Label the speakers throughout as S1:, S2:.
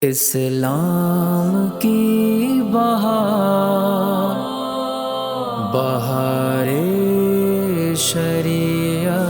S1: اسلام کی بہار بہار شریعت۔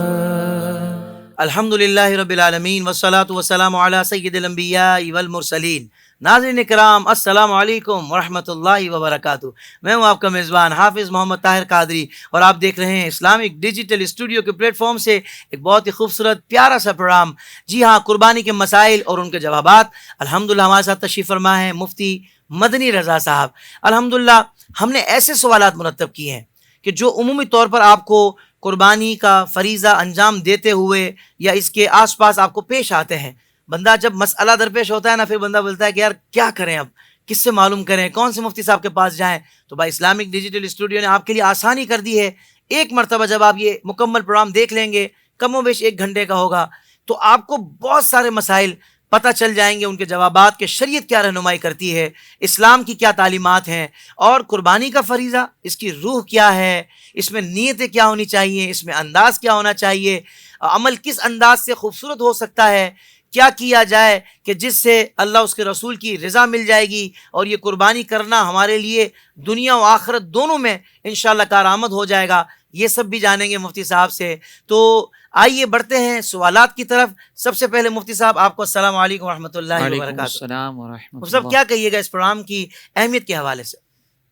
S2: الحمدللہ رب العالمین والصلاة والسلام علی سید الانبیاء والمرسلین۔ ناظرین اکرام، السلام علیکم ورحمۃ اللہ وبرکاتہ۔ میں ہوں آپ کا میزبان حافظ محمد طاہر قادری، اور آپ دیکھ رہے ہیں اسلامک ڈیجیٹل اسٹوڈیو کے پلیٹ فارم سے ایک بہت ہی خوبصورت پیارا سا پروگرام، جی ہاں، قربانی کے مسائل اور ان کے جوابات۔ الحمدللہ ہمارے ساتھ تشریف فرما ہے مفتی مدنی رضا صاحب۔ الحمدللہ ہم نے ایسے سوالات مرتب کیے ہیں کہ جو عمومی طور پر آپ کو قربانی کا فریضہ انجام دیتے ہوئے یا اس کے آس پاس آپ کو پیش آتے ہیں۔ بندہ جب مسئلہ درپیش ہوتا ہے نا، پھر بندہ بولتا ہے کہ یار کیا کریں، اب کس سے معلوم کریں، کون سے مفتی صاحب کے پاس جائیں؟ تو بھائی اسلامک ڈیجیٹل اسٹوڈیو نے آپ کے لیے آسانی کر دی ہے۔ ایک مرتبہ جب آپ یہ مکمل پروگرام دیکھ لیں گے، کم و بیش 1 گھنٹے کا ہوگا، تو آپ کو بہت سارے مسائل پتہ چل جائیں گے، ان کے جوابات کہ شریعت کیا رہنمائی کرتی ہے، اسلام کی کیا تعلیمات ہیں، اور قربانی کا فریضہ اس کی روح کیا ہے، اس میں نیتیں کیا ہونی چاہیے، اس میں انداز کیا ہونا چاہیے، عمل کس انداز سے خوبصورت ہو سکتا ہے، کیا کیا جائے کہ جس سے اللہ اس کے رسول کی رضا مل جائے گی، اور یہ قربانی کرنا ہمارے لیے دنیا و آخرت دونوں میں انشاءاللہ کارآمد ہو جائے گا۔ یہ سب بھی جانیں گے مفتی صاحب سے۔ تو آئیے بڑھتے ہیں سوالات کی طرف۔ سب سے پہلے مفتی صاحب، آپ کو السلام علیکم ورحمۃ اللہ
S3: وعلیکم
S2: وبرکاتہ۔
S3: السلام ورحمۃ
S2: مفتی صاحب
S3: اللہ۔
S2: کیا کہیے گا اس پروگرام کی اہمیت کے حوالے سے؟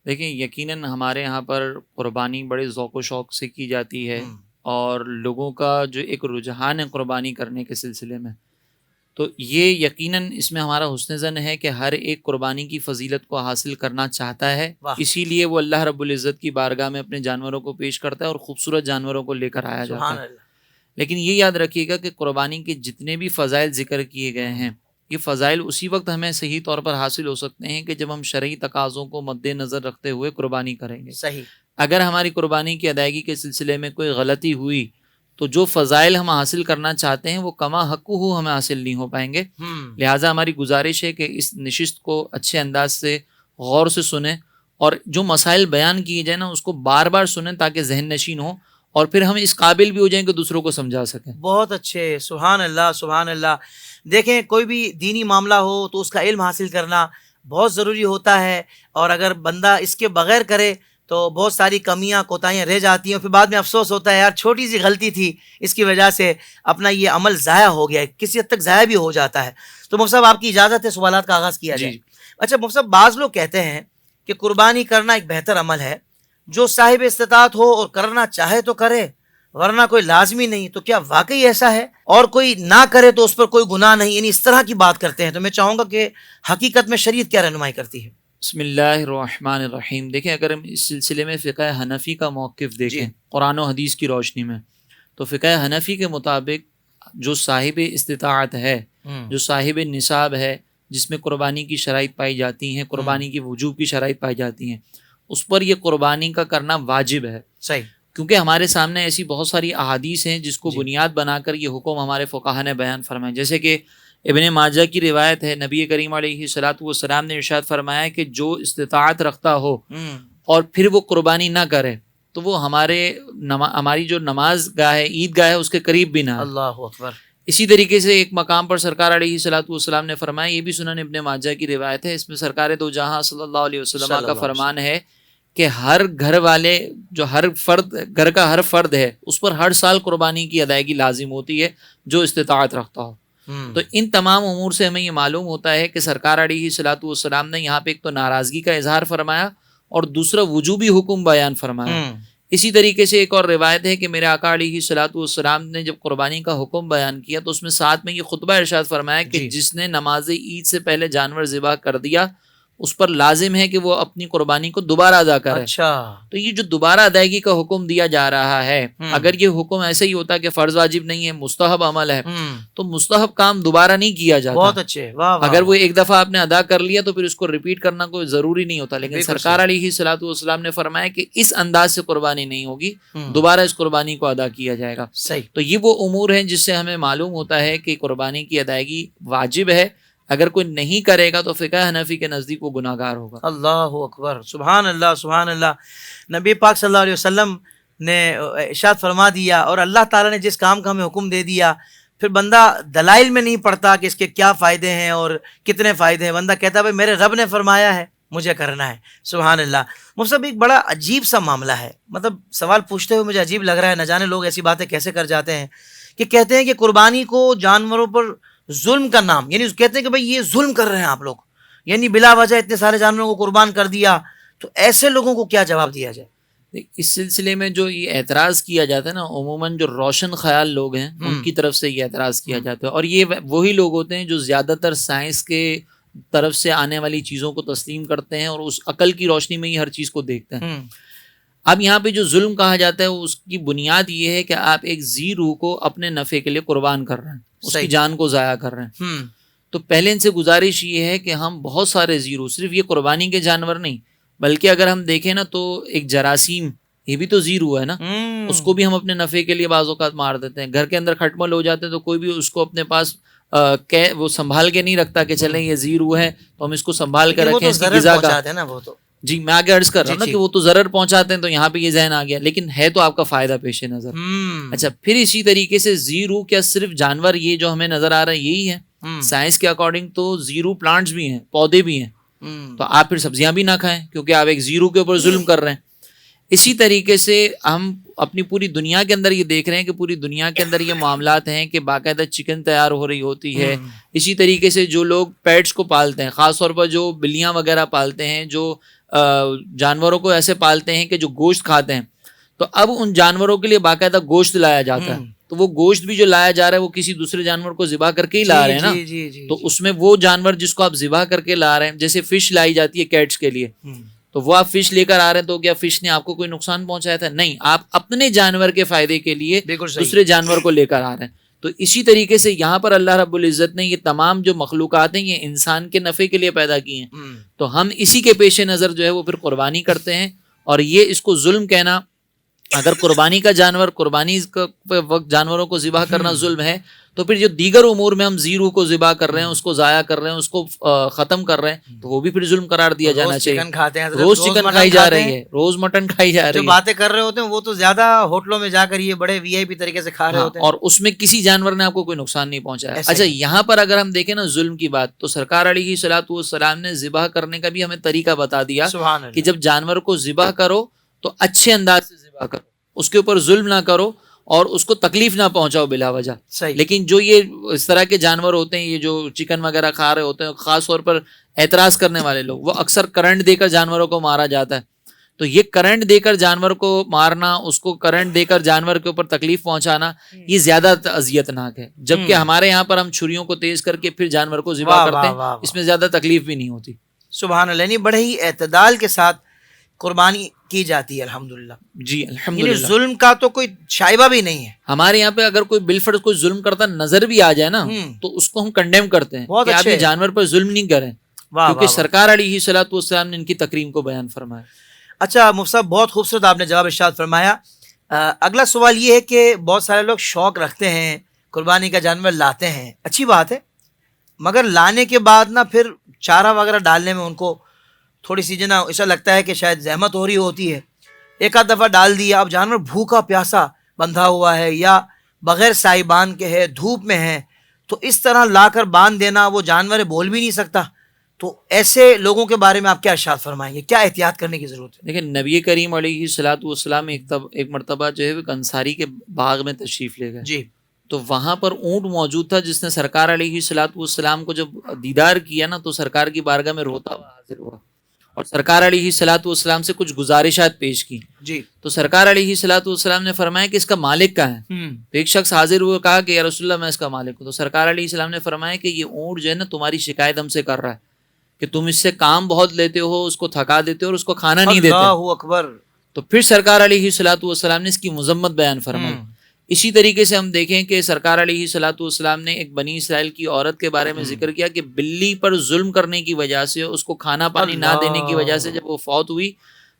S3: دیکھیں، یقیناً ہمارے یہاں پر قربانی بڑے ذوق و شوق سے کی جاتی ہے، اور لوگوں کا جو ایک رجحان ہے قربانی کرنے کے سلسلے میں، تو یہ یقیناً اس میں ہمارا حسن ظن ہے کہ ہر ایک قربانی کی فضیلت کو حاصل کرنا چاہتا ہے۔ اسی لیے وہ اللہ رب العزت کی بارگاہ میں اپنے جانوروں کو پیش کرتا ہے، اور خوبصورت جانوروں کو لے کر آیا جاتا
S2: سبحان
S3: ہے۔
S2: اللہ۔
S3: لیکن یہ یاد رکھیے گا کہ قربانی کے جتنے بھی فضائل ذکر کیے گئے ہیں، یہ فضائل اسی وقت ہمیں صحیح طور پر حاصل ہو سکتے ہیں کہ جب ہم شرعی تقاضوں کو مد نظر رکھتے ہوئے قربانی کریں گے۔
S2: صحیح۔
S3: اگر ہماری قربانی کی ادائیگی کے سلسلے میں کوئی غلطی ہوئی تو جو فضائل ہم حاصل کرنا چاہتے ہیں وہ کما حقہ ہمیں حاصل نہیں ہو پائیں گے۔ لہٰذا ہماری گزارش ہے کہ اس نشست کو اچھے انداز سے غور سے سنیں، اور جو مسائل بیان کیے جائیں نا اس کو بار بار سنیں تاکہ ذہن نشین ہو، اور پھر ہم اس قابل بھی ہو جائیں کہ دوسروں کو سمجھا سکیں۔
S2: بہت اچھے، سبحان اللہ سبحان اللہ۔ دیکھیں، کوئی بھی دینی معاملہ ہو تو اس کا علم حاصل کرنا بہت ضروری ہوتا ہے، اور اگر بندہ اس کے بغیر کرے تو بہت ساری کمیاں کوتاہیاں رہ جاتی ہیں، اور پھر بعد میں افسوس ہوتا ہے یار چھوٹی سی غلطی تھی، اس کی وجہ سے اپنا یہ عمل ضائع ہو گیا ہے، کسی حد تک ضائع بھی ہو جاتا ہے۔ تو مفتی صاحب، آپ کی اجازت ہے سوالات کا آغاز کیا جائے؟ اچھا مفتی صاحب، بعض لوگ کہتے ہیں کہ قربانی کرنا ایک بہتر عمل ہے، جو صاحب استطاعت ہو اور کرنا چاہے تو کرے، ورنہ کوئی لازمی نہیں۔ تو کیا واقعی ایسا ہے؟ اور کوئی نہ کرے تو اس پر کوئی گناہ نہیں، یعنی اس طرح کی بات کرتے ہیں۔ تو میں چاہوں گا کہ حقیقت میں شریعت کیا رہنمائی کرتی ہے؟
S3: بسم اللہ الرحمن الرحیم۔ دیکھیں، اگر ہم اس سلسلے میں فقہ حنفی کا موقف دیکھیں قرآن و حدیث کی روشنی میں، تو فقہ حنفی کے مطابق جو صاحب استطاعت ہے، جو صاحب نصاب ہے، جس میں قربانی کی شرائط پائی جاتی ہیں، قربانی کی وجوب کی شرائط پائی جاتی ہیں، اس پر یہ قربانی کا کرنا واجب ہے۔
S2: صحیح۔
S3: کیونکہ ہمارے سامنے ایسی بہت ساری احادیث ہیں جس کو بنیاد بنا کر یہ حکم ہمارے فقہاء نے بیان فرمائے، جیسے کہ ابن ماجہ کی روایت ہے، نبی کریم علیہ الصلوۃ والسلام نے ارشاد فرمایا کہ جو استطاعت رکھتا ہو اور پھر وہ قربانی نہ کرے تو وہ ہماری جو نماز گاہ ہے، عید گاہ ہے، اس کے قریب بھی نہ ہے۔
S2: اللہ اکبر۔
S3: اسی طریقے سے ایک مقام پر سرکار علیہ الصلوۃ والسلام نے فرمایا، یہ بھی سنن ابن ماجہ کی روایت ہے، اس میں سرکار دو جہاں صلی اللہ علیہ وسلم کا فرمان ہے کہ ہر گھر والے، جو گھر کا ہر فرد ہے، اس پر ہر سال قربانی کی ادائیگی لازم ہوتی ہے جو استطاعت رکھتا ہو۔ تو ان تمام امور سے ہمیں یہ معلوم ہوتا ہے کہ سرکار علیہ الصلوۃ والسلام نے یہاں پہ ایک تو ناراضگی کا اظہار فرمایا، اور دوسرا وجوبی حکم بیان فرمایا۔ اسی طریقے سے ایک اور روایت ہے کہ میرے آقا علیہ الصلوۃ والسلام نے جب قربانی کا حکم بیان کیا تو اس میں ساتھ میں یہ خطبہ ارشاد فرمایا کہ جس نے نماز عید سے پہلے جانور ذبح کر دیا اس پر لازم ہے کہ وہ اپنی قربانی کو دوبارہ ادا کرے۔
S2: اچھا،
S3: تو یہ جو دوبارہ ادائیگی کا حکم دیا جا رہا ہے، اگر یہ حکم ایسے ہی ہوتا کہ فرض واجب نہیں ہے، مستحب عمل ہے، تو مستحب کام دوبارہ نہیں کیا جاتا۔
S2: بہت اچھے، واہ واہ۔
S3: اگر وہ ایک دفعہ آپ نے ادا کر لیا تو پھر اس کو ریپیٹ کرنا کوئی ضروری نہیں ہوتا، لیکن سرکار علیہ الصلوۃ والسلام نے فرمایا کہ اس انداز سے قربانی نہیں ہوگی، دوبارہ اس قربانی کو ادا کیا جائے گا۔
S2: صحیح۔
S3: تو یہ وہ امور ہیں جس سے ہمیں معلوم ہوتا ہے کہ قربانی کی ادائیگی واجب ہے، اگر کوئی نہیں کرے گا تو فقہ حنفی کے نزدیک وہ گناہ گار ہوگا۔
S2: اللہ اکبر، سبحان اللہ سبحان اللہ۔ نبی پاک صلی اللہ علیہ وسلم نے ارشاد فرما دیا، اور اللہ تعالیٰ نے جس کام کا ہمیں حکم دے دیا پھر بندہ دلائل میں نہیں پڑتا کہ اس کے کیا فائدے ہیں اور کتنے فائدے ہیں. بندہ کہتا ہے بھائی میرے رب نے فرمایا ہے مجھے کرنا ہے. سبحان اللہ. مفتی صاحب ایک بڑا عجیب سا معاملہ ہے, مطلب سوال پوچھتے ہوئے مجھے عجیب لگ رہا ہے, نہ جانے لوگ ایسی باتیں کیسے کر جاتے ہیں کہ کہتے ہیں کہ قربانی کو جانوروں پر ظلم کا نام, یعنی کہتے ہیں کہ بھائی یہ ظلم کر رہے ہیں آپ لوگ, یعنی بلا وجہ اتنے سارے جانوروں کو قربان کر دیا. تو ایسے لوگوں کو کیا جواب دیا جائے؟
S3: اس سلسلے میں جو یہ اعتراض کیا جاتا ہے نا, عموماً جو روشن خیال لوگ ہیں ان کی طرف سے یہ اعتراض کیا جاتا ہے, اور یہ وہی لوگ ہوتے ہیں جو زیادہ تر سائنس کے طرف سے آنے والی چیزوں کو تسلیم کرتے ہیں اور اس عقل کی روشنی میں ہی ہر چیز کو دیکھتے ہیں. اب یہاں پہ جو ظلم کہا جاتا ہے اس کی بنیاد یہ ہے کہ آپ ایک ذی روح کو اپنے نفع کے لیے قربان کر رہے ہیں, اس کی جان کو ضائع کر رہے ہیں. تو پہلے ان سے گزارش یہ ہے کہ ہم بہت سارے ذی روح, صرف یہ قربانی کے جانور نہیں بلکہ اگر ہم دیکھیں نا تو ایک جراثیم یہ بھی تو ذی روح ہے نا, اس کو بھی ہم اپنے نفع کے لیے بعض اوقات مار دیتے ہیں. گھر کے اندر کھٹمل ہو جاتے ہیں تو کوئی بھی اس کو اپنے پاس وہ سنبھال کے نہیں رکھتا کہ چلیں یہ ذی روح ہے تو ہم اس کو سنبھال کے رکھیں, اس کی غذا کا. جی میں آگے عرض کر رہا ہوں نا کہ وہ تو ضرر پہنچاتے ہیں, تو یہاں پہ یہ ذہن آ گیا, لیکن ہے تو آپ کا فائدہ پیش نظر. اچھا, پھر اسی طریقے سے ذی روح کیا صرف جانور یہ جو ہمیں نظر آ رہا ہے یہی ہے؟ سائنس کے اکارڈنگ تو ذی روح پلانٹس بھی ہیں, پودے بھی ہیں. تو آپ پھر سبزیاں بھی نہ کھائیں کیونکہ آپ ایک ذی روح کے اوپر ظلم کر رہے ہیں. اسی طریقے سے ہم اپنی پوری دنیا کے اندر یہ دیکھ رہے ہیں کہ پوری دنیا کے اندر یہ معاملات ہیں کہ باقاعدہ چکن تیار ہو رہی ہوتی ہے. اسی طریقے سے جو لوگ پیٹس کو پالتے ہیں, خاص طور پر جو بلیاں وغیرہ پالتے ہیں, جو جانوروں کو ایسے پالتے ہیں کہ جو گوشت کھاتے ہیں, تو اب ان جانوروں کے لیے باقاعدہ گوشت لایا جاتا ہے. تو وہ گوشت بھی جو لایا جا رہا ہے وہ کسی دوسرے جانور کو ذبح کر کے ہی لا رہے ہیں نا. تو اس میں وہ جانور جس کو آپ ذبح کر کے لا رہے ہیں, جیسے فش لائی جاتی ہے کیٹس کے لیے, تو وہ آپ فش لے کر آ رہے ہیں تو کیا فش نے آپ کو کوئی نقصان پہنچایا تھا؟ نہیں, آپ اپنے جانور کے فائدے کے لیے دوسرے جانور کو لے کر آ رہے ہیں. تو اسی طریقے سے یہاں پر اللہ رب العزت نے یہ تمام جو مخلوقات ہیں یہ انسان کے نفع کے لیے پیدا کی ہیں. تو ہم اسی کے پیش نظر جو ہے وہ پھر قربانی کرتے ہیں, اور یہ اس کو ظلم کہنا, اگر قربانی کا جانور قربانی کا وقت جانوروں کو ذبح کرنا ظلم ہے, تو پھر جو دیگر امور میں ہم ذی روح کو ذبح کر رہے ہیں, اس کو ضائع کر رہے ہیں, اس کو ختم کر رہے ہیں, تو وہ بھی پھر ظلم قرار دیا جانا چاہیے. روز چکن کھائی جا رہی ہے, روز مٹن کھائی جا رہی ہے.
S2: جو باتیں کر رہے ہوتے ہیں وہ تو زیادہ ہوٹلوں میں جا کر یہ بڑے وی آئی پی طریقے سے کھا رہے ہوتے ہیں,
S3: اور اس میں کسی جانور نے آپ کو کوئی نقصان نہیں پہنچایا. اچھا, یہاں پر اگر ہم دیکھیں نا ظلم کی بات, تو سرکار علیہ الصلوۃ والسلام نے ذبح کرنے کا بھی ہمیں طریقہ بتا دیا کہ جب جانور کو ذبح کرو تو اچھے انداز سے ذبح کرو, اس کے اوپر ظلم نہ کرو اور اس کو تکلیف نہ پہنچاؤ بلا وجہ. لیکن جو یہ اس طرح کے جانور ہوتے ہیں, یہ جو چکن وغیرہ کھا رہے ہوتے ہیں, خاص طور پر اعتراض کرنے والے لوگ, وہ اکثر کرنٹ دے کر جانوروں کو مارا جاتا ہے. تو یہ کرنٹ دے کر جانور کو مارنا, اس کو کرنٹ دے کر جانور کے اوپر تکلیف پہنچانا, یہ زیادہ اذیت ناک ہے. جبکہ ہمارے یہاں پر ہم چھریوں کو تیز کر کے پھر جانور کو ذبح کرتے ہیں, اس میں زیادہ تکلیف بھی نہیں ہوتی.
S2: سبحان اللہ, یعنی بڑے ہی اعتدال کے ساتھ قربانی کی جاتی ہے الحمدللہ.
S3: جی الحمدللہ.
S2: ظلم کا تو کوئی شائبہ بھی نہیں ہے
S3: ہمارے یہاں پہ. اگر کوئی بالفرض کوئی ظلم کرتا نظر بھی آ جائے نا, تو اس کو ہم کنڈیم کرتے ہیں کہ آپ یہ جانور پر ظلم نہیں کریں, کیونکہ سرکار علیہ الصلوۃ والسلام نے ان کی تکریم کو بیان فرمایا.
S2: اچھا مفتی صاحب, بہت خوبصورت آپ نے جواب ارشاد فرمایا. اگلا سوال یہ ہے کہ بہت سارے لوگ شوق رکھتے ہیں, قربانی کا جانور لاتے ہیں, اچھی بات ہے, مگر لانے کے بعد نا پھر چارہ وغیرہ ڈالنے میں ان کو تھوڑی سی جو نا ایسا لگتا ہے کہ شاید زحمت ہو رہی ہوتی ہے. ایک آدھ دفعہ ڈال دیا, اب جانور بھوکا پیاسا بندھا ہوا ہے یا بغیر سائبان کے ہے, دھوپ میں ہے, تو اس طرح لا کر باندھ دینا, وہ جانور بول بھی نہیں سکتا. تو ایسے لوگوں کے بارے میں آپ کیا ارشاد فرمائیں گے, کیا احتیاط کرنے کی ضرورت ہے؟
S3: دیکھیں, نبی کریم علیہ الصلوۃ والسلام ایک مرتبہ جو ہے وہ انصاری کے باغ میں تشریف لے گئے. جی. تو وہاں پر اونٹ موجود تھا جس نے سرکار علیہ الصلوۃ والسلام کو جب دیدار کیا نا, تو سرکار کی بارگاہ میں روتا ہوا حاضر ہوا اور سرکار علیہ الصلوۃ والسلام سے کچھ گزارشات پیش کی. جی. تو سرکار علیہ الصلوۃ والسلام نے فرمایا کہ اس کا مالک کہاں ہے؟ تو ایک شخص حاضر ہوئے, کہا کہ یا رسول اللہ میں اس کا مالک ہوں. تو سرکار علیہ السلام نے فرمایا کہ یہ اونٹ جو ہے نا تمہاری شکایت ہم سے کر رہا ہے کہ تم اس سے کام بہت لیتے ہو, اس کو تھکا دیتے ہو اور اس کو کھانا نہیں دیتے.
S2: اللہ اکبر. تو
S3: پھر سرکار علیہ الصلوۃ والسلام نے اس کی مذمت بیان فرمائی. اسی طریقے سے ہم دیکھیں کہ سرکار علیہ الصلوۃ والسلام نے ایک بنی اسرائیل کی عورت کے بارے میں ذکر کیا کہ بلی پر ظلم کرنے کی وجہ سے, اس کو کھانا پانی نہ دینے کی وجہ سے جب وہ فوت ہوئی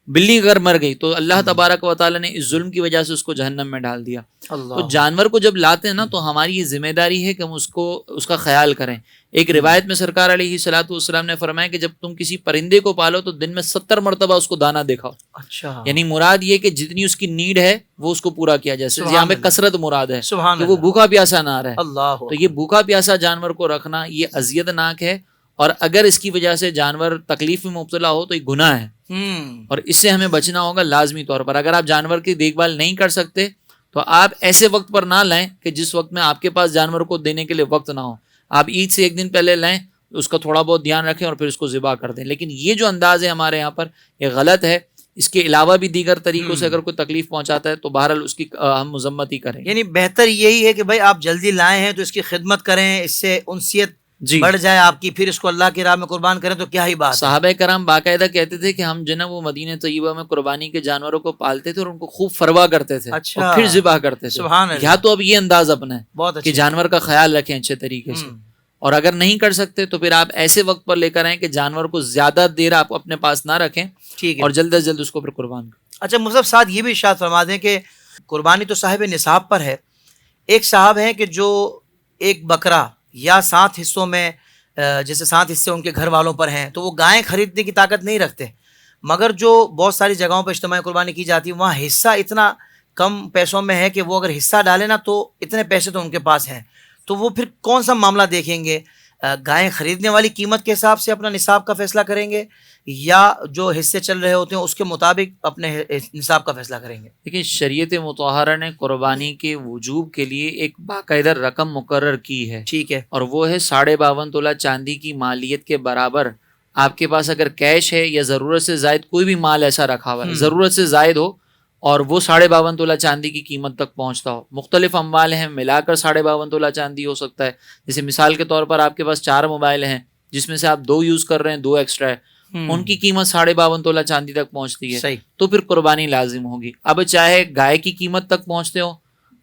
S3: بلی اگر مر گئی تو اللہ تبارک و تعالیٰ نے اس ظلم کی وجہ سے اس کو جہنم میں ڈال دیا. تو جانور کو جب لاتے ہیں نا تو ہماری یہ ذمہ داری ہے کہ ہم اس کا خیال کریں. ایک روایت میں سرکار علیہ الصلوۃ والسلام نے فرمایا کہ جب تم کسی پرندے کو پالو تو دن میں 70 مرتبہ اس کو دانہ دکھاؤ.
S2: اچھا،
S3: یعنی مراد یہ کہ جتنی اس کی نیڈ ہے وہ اس کو پورا کیا جائے. یہاں پہ کثرت مراد ہے
S2: سبحان
S3: کہ وہ بھوکا پیاسا نہ رہے.
S2: اللہ.
S3: تو یہ بھوکا پیاسا جانور کو رکھنا یہ اذیت ناک ہے، اور اگر اس کی وجہ سے جانور تکلیف میں مبتلا ہو تو یہ گناہ ہے، اور اس سے ہمیں بچنا ہوگا لازمی طور پر. اگر آپ جانور کی دیکھ بھال نہیں کر سکتے تو آپ ایسے وقت پر نہ لائیں کہ جس وقت میں آپ کے پاس جانور کو دینے کے لیے وقت نہ ہو. آپ عید سے ایک دن پہلے لائیں، اس کا تھوڑا بہت دھیان رکھیں اور پھر اس کو ذبح کر دیں. لیکن یہ جو انداز ہے ہمارے یہاں پر یہ غلط ہے. اس کے علاوہ بھی دیگر طریقوں سے اگر کوئی تکلیف پہنچاتا ہے تو بہرحال اس کی ہم مذمت ہی کریں.
S2: یعنی بہتر یہی ہے کہ بھائی آپ جلدی لائے ہیں تو اس کی خدمت کریں، اس سے انسیت
S3: جی
S2: بڑھ جائے آپ کی، پھر اس کو اللہ کی راہ میں قربان کریں تو کیا ہی بات ہے.
S3: صحابہ کرام باقاعدہ کہتے تھے کہ ہم جو نا وہ مدینہ طیبہ میں قربانی کے جانوروں کو پالتے تھے اور ان کو خوب فروا کرتے تھے
S2: اچھا.
S3: اور پھر ذبح کرتے تھے.
S2: سبحان اللہ.
S3: یا تو اب یہ انداز اپنا ہے
S2: بہت
S3: کہ
S2: اچھا.
S3: جانور کا خیال رکھیں اچھے طریقے سے، اور اگر نہیں کر سکتے تو پھر آپ ایسے وقت پر لے کر آئیں کہ جانور کو زیادہ دیر آپ اپنے پاس نہ رکھیں
S2: ٹھیک ہے.
S3: اور جلد از جلد اس کو پھر قربان کریں.
S2: اچھا مصطفیٰ صاحب یہ بھی ارشاد فرما دیں کہ قربانی تو صاحب نصاب پر ہے. ایک صاحب ہیں کہ جو ایک بکرا یا 7 حصوں میں جیسے 7 حصے ان کے گھر والوں پر ہیں تو وہ گائیں خریدنے کی طاقت نہیں رکھتے، مگر جو بہت ساری جگہوں پہ اجتماعی قربانی کی جاتی ہے وہاں حصہ اتنا کم پیسوں میں ہے کہ وہ اگر حصہ ڈالے نا تو اتنے پیسے تو ان کے پاس ہیں، تو وہ پھر کون سا معاملہ دیکھیں گے؟ گائیں خریدنے والی قیمت کے حساب سے اپنا نصاب کا فیصلہ کریں گے یا جو حصے چل رہے ہوتے ہیں اس کے مطابق اپنے نصاب کا فیصلہ کریں گے؟
S3: لیکن شریعت مطہرہ نے قربانی کے وجوب کے لیے ایک باقاعدہ رقم مقرر کی ہے،
S2: ٹھیک ہے.
S3: اور وہ ہے 52.5 تولہ چاندی کی مالیت کے برابر. آپ کے پاس اگر کیش ہے یا ضرورت سے زائد کوئی بھی مال ایسا رکھا ہوا ہے ضرورت سے زائد ہو اور وہ 52.5 تولہ چاندی کی قیمت تک پہنچتا ہو، مختلف اموال ہیں ملا کر 52.5 تولہ چاندی ہو سکتا ہے. جیسے مثال کے طور پر آپ کے پاس 4 موبائل ہیں جس میں سے آپ 2 یوز کر رہے ہیں، 2 ایکسٹرا ہے، ان کی قیمت 52.5 تولہ چاندی تک پہنچتی ہے،
S2: صحیح.
S3: تو پھر قربانی لازم ہوگی. اب چاہے گائے کی قیمت تک پہنچتے ہو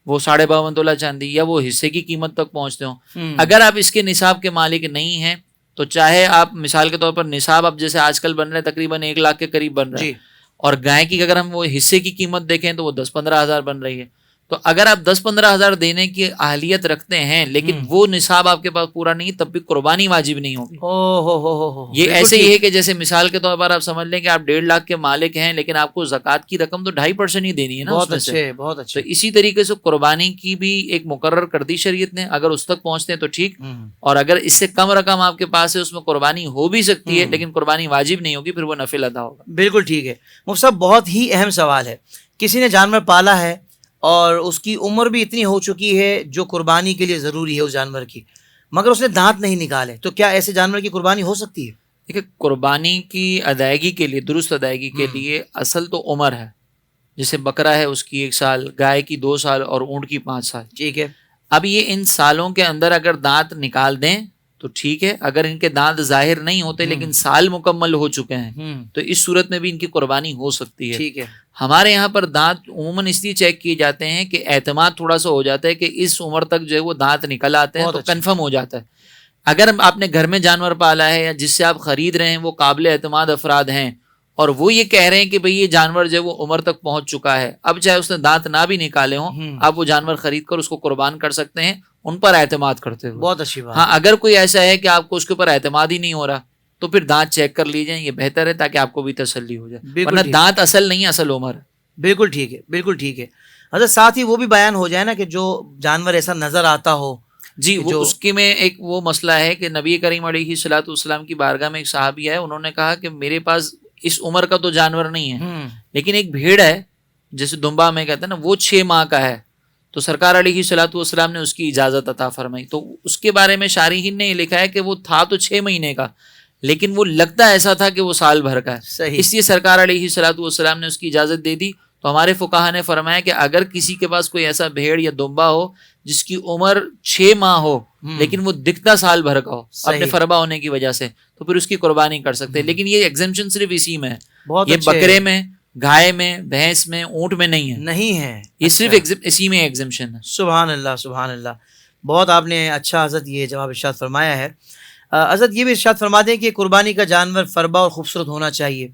S3: وہ 52.5 تولہ چاندی یا وہ حصے کی قیمت تک پہنچتے ہو، اگر آپ اس کے نصاب کے مالک نہیں ہیں تو چاہے آپ مثال کے طور پر نصاب اب جیسے آج کل بن رہے ہیں تقریباً 1 لاکھ کے قریب بن رہے ہیں، اور گائے کی اگر ہم وہ حصے کی قیمت دیکھیں تو وہ 10-15 ہزار بن رہی ہے. تو اگر آپ 10-15 ہزار دینے کی اہلیت رکھتے ہیں لیکن وہ نصاب آپ کے پاس پورا نہیں تب بھی قربانی واجب نہیں ہوگی. یہ ایسے ہی ہے کہ جیسے مثال کے طور پر آپ سمجھ لیں کہ آپ 1.5 لاکھ کے مالک ہیں لیکن آپ کو زکوٰۃ کی رقم تو 2.5% ہی دینی ہے نا.
S2: بہت اچھے بہت اچھے.
S3: تو اسی طریقے سے قربانی کی بھی ایک مقرر کر دی شریعت نے، اگر اس تک پہنچتے ہیں تو ٹھیک، اور اگر اس سے کم رقم آپ کے پاس ہے اس میں قربانی ہو بھی سکتی ہے لیکن قربانی واجب نہیں ہوگی، پھر وہ نفل ادا ہوگا.
S2: بالکل ٹھیک ہے. مفتی صاحب بہت ہی اہم سوال ہے، کسی نے جانور پالا ہے اور اس کی عمر بھی اتنی ہو چکی ہے جو قربانی کے لیے ضروری ہے اس جانور کی، مگر اس نے دانت نہیں نکالے، تو کیا ایسے جانور کی قربانی ہو سکتی ہے؟
S3: دیکھیں قربانی کی ادائیگی کے لیے، درست ادائیگی کے لیے اصل تو عمر ہے. جیسے بکرا ہے اس کی 1 سال، گائے کی 2 سال اور اونٹ کی 5 سال.
S2: ٹھیک ہے.
S3: اب یہ ان سالوں کے اندر اگر دانت نکال دیں تو ٹھیک ہے، اگر ان کے دانت ظاہر نہیں ہوتے لیکن سال مکمل ہو چکے ہیں تو اس صورت میں بھی ان کی قربانی ہو سکتی ہے.
S2: ٹھیک ہے.
S3: ہمارے یہاں پر دانت عموماً اس لیے چیک کیے جاتے ہیں کہ اعتماد تھوڑا سا ہو جاتا ہے کہ اس عمر تک جو ہے وہ دانت نکل آتے ہیں تو کنفرم ہو جاتا ہے. اگر آپ نے گھر میں جانور پالا ہے یا جس سے آپ خرید رہے ہیں وہ قابل اعتماد افراد ہیں اور وہ یہ کہہ رہے ہیں کہ بھئی یہ جانور جو ہے وہ عمر تک پہنچ چکا ہے، اب چاہے اس نے دانت نہ بھی نکالے ہوں آپ وہ جانور خرید کر اس کو قربان کر سکتے ہیں ان پر اعتماد کرتے ہوئے.
S2: بہت اچھی بات.
S3: ہاں اگر کوئی ایسا ہے کہ آپ کو اس کے اوپر اعتماد ہی نہیں ہو رہا تو پھر دانت چیک کر لیجئے، یہ بہتر ہے تاکہ آپ کو بھی تسلی ہو جائے، ورنہ دانت اصل نہیں، اصل عمر ہے.
S2: بالکل ٹھیک ہے، بالکل ٹھیک ہے. حضرت ساتھ ہی وہ بھی بیان ہو جائے نا کہ جو جانور ایسا نظر آتا ہو.
S3: جی وہ اس کے میں ایک وہ مسئلہ ہے کہ نبی کریم علیہ الصلوۃ والسلام کی بارگاہ میں ایک صحابی ہے، انہوں نے کہا کہ میرے پاس اس عمر کا تو جانور نہیں ہے لیکن ایک بھیڑ ہے جیسے دمبا میں کہتے ہیں نا وہ 6 ماہ کا ہے، تو سرکار علیہ الصلوۃ والسلام نے اس کی اجازت عطا فرمائی. تو اس کے بارے میں شارحین نے یہ لکھا ہے کہ وہ تھا تو 6 مہینے کا لیکن وہ لگتا ایسا تھا کہ وہ سال بھر کا ہے، اس لیے سرکار علیہ الصلوۃ والسلام نے اس کی اجازت دے دی. تو ہمارے فقہا نے فرمایا کہ اگر کسی کے پاس کوئی ایسا بھیڑ یا دمبا ہو جس کی عمر 6 ماہ ہو لیکن وہ دکھتا سال بھر کا ہو اپنے فربا ہونے کی وجہ سے تو پھر اس کی قربانی کر سکتے ہیں. لیکن یہ ایگزمپشن صرف اسی میں ہے، یہ بکرے میں، گائے میں، بھینس میں، اونٹ میں نہیں ہے، یہ صرف اسی میں ایگزمپشن ہے.
S2: سبحان اللہ سبحان اللہ. بہت آپ نے اچھا حضرت یہ جواب ارشاد فرمایا ہے. حضرت یہ بھی ارشاد فرما دیں کہ قربانی کا جانور فربا اور خوبصورت ہونا چاہیے،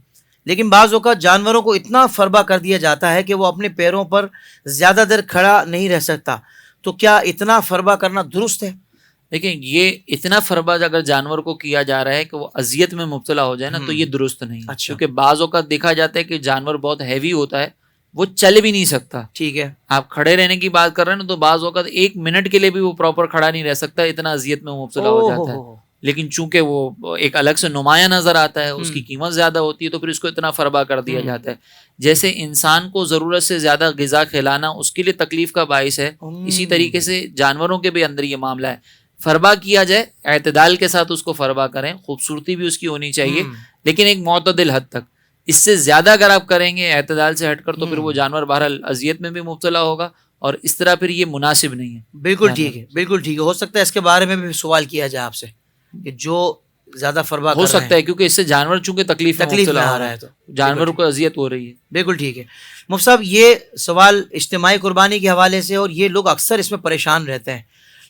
S2: لیکن بعض اوقات جانوروں کو اتنا فربا کر دیا جاتا ہے کہ وہ اپنے پیروں پر زیادہ دیر کھڑا نہیں رہ سکتا، تو کیا اتنا فربا کرنا درست ہے؟
S3: دیکھیں یہ اتنا فربا اگر جانور کو کیا جا رہا ہے کہ وہ اذیت میں مبتلا ہو جائے نا، تو یہ درست نہیں ہے۔
S2: اچھا۔
S3: کیونکہ بعض اوقات دیکھا جاتا ہے کہ جانور بہت ہیوی ہوتا ہے، وہ چل بھی نہیں سکتا،
S2: ٹھیک ہے،
S3: آپ کھڑے رہنے کی بات کر رہے ہیں نا، تو بعض اوقات 1 منٹ کے لیے بھی وہ پراپر کھڑا نہیں رہ سکتا، اتنا اذیت میں مبتلا ہو جاتا ہے۔ لیکن چونکہ وہ ایک الگ سے نمایاں نظر آتا ہے، اس کی قیمت زیادہ ہوتی ہے، تو پھر اس کو اتنا فربا کر دیا جاتا ہے۔ جیسے انسان کو ضرورت سے زیادہ غذا کھلانا اس کے لیے تکلیف کا باعث ہے، اسی طریقے سے جانوروں کے بھی اندر یہ معاملہ ہے۔ فربا کیا جائے، اعتدال کے ساتھ اس کو فربا کریں، خوبصورتی بھی اس کی ہونی چاہیے، لیکن ایک معتدل حد تک۔ اس سے زیادہ اگر آپ کریں گے اعتدال سے ہٹ کر، تو پھر وہ جانور بہرحال اذیت میں بھی مبتلا ہوگا، اور اس طرح پھر یہ مناسب نہیں ہے۔
S2: بالکل ٹھیک ہے، بالکل ٹھیک ہے۔ ہو سکتا ہے اس کے بارے میں بھی سوال کیا جائے آپ سے کہ جو زیادہ فربا
S3: ہو سکتا ہے، کیونکہ اس سے جانور چونکہ تکلیف میں
S2: میں آ رہا ہے، تو
S3: جانوروں کو اذیت ہو رہی ہے۔
S2: بالکل ٹھیک ہے۔ مفتی صاحب یہ سوال اجتماعی قربانی کے حوالے سے، اور یہ لوگ اکثر اس میں پریشان رہتے ہیں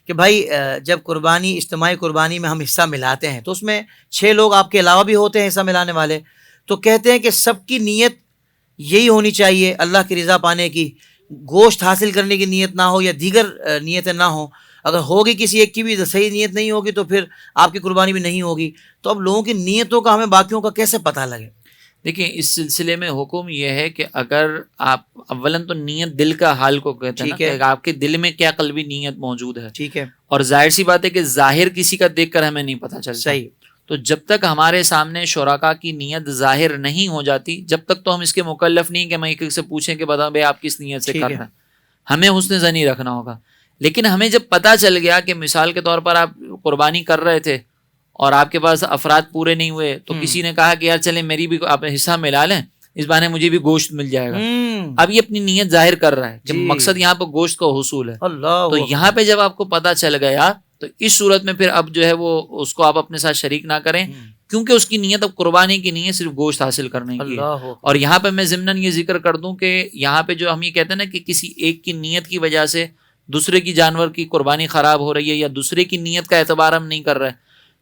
S2: کہ بھائی جب قربانی اجتماعی قربانی میں ہم حصہ ملاتے ہیں تو اس میں 6 لوگ آپ کے علاوہ بھی ہوتے ہیں حصہ ملانے والے، تو کہتے ہیں کہ سب کی نیت یہی ہونی چاہیے اللہ کی رضا پانے کی، گوشت حاصل کرنے کی نیت نہ ہو یا دیگر نیتیں نہ ہوں۔ اگر ہوگی کسی ایک کی بھی صحیح نیت نہیں ہوگی تو پھر آپ کی قربانی بھی نہیں ہوگی۔ تو اب لوگوں کی نیتوں کا ہمیں باقیوں کا کیسے پتہ لگے؟
S3: دیکھیں اس سلسلے میں حکم یہ ہے کہ اگر آپ اولاً تو نیت دل کا حال کو کہتے ہیں نا، کہ آپ کے دل میں کیا قلبی نیت موجود ہے،
S2: ٹھیک ہے،
S3: اور ظاہر سی بات ہے کہ ظاہر کسی کا دیکھ کر ہمیں نہیں پتہ چلتا،
S2: صحیح۔
S3: تو جب تک ہمارے سامنے شرکاء کی نیت ظاہر نہیں ہو جاتی، جب تک تو ہم اس کے مکلف نہیں کہ ہم ایک سے پوچھیں کہ بتا بھائی آپ کس نیت سے کر رہے ہیں، ہمیں حسن ظنی رکھنا ہوگا۔ لیکن ہمیں جب پتہ چل گیا کہ مثال کے طور پر آپ قربانی کر رہے تھے اور آپ کے پاس افراد پورے نہیں ہوئے، تو کسی نے کہا کہ یار چلیں میری بھی آپ حصہ ملا لیں، اس بہانے مجھے بھی گوشت مل جائے گا، اب یہ اپنی نیت ظاہر کر رہا ہے کہ مقصد یہاں پہ گوشت کا حصول ہے۔ تو یہاں پہ جب آپ کو پتہ چل گیا تو اس صورت میں پھر اب جو ہے وہ اس کو آپ اپنے ساتھ شریک نہ کریں، کیونکہ اس کی نیت اب قربانی کی نہیں ہے، صرف گوشت حاصل کرنے کی ہے۔ اور یہاں پہ میں ضمناً یہ ذکر کر دوں کہ یہاں پہ جو ہم یہ کہتے ہیں نا کہ کسی ایک کی نیت کی وجہ سے دوسرے کی جانور کی قربانی خراب ہو رہی ہے، یا دوسرے کی نیت کا اعتبار ہم نہیں کر رہے،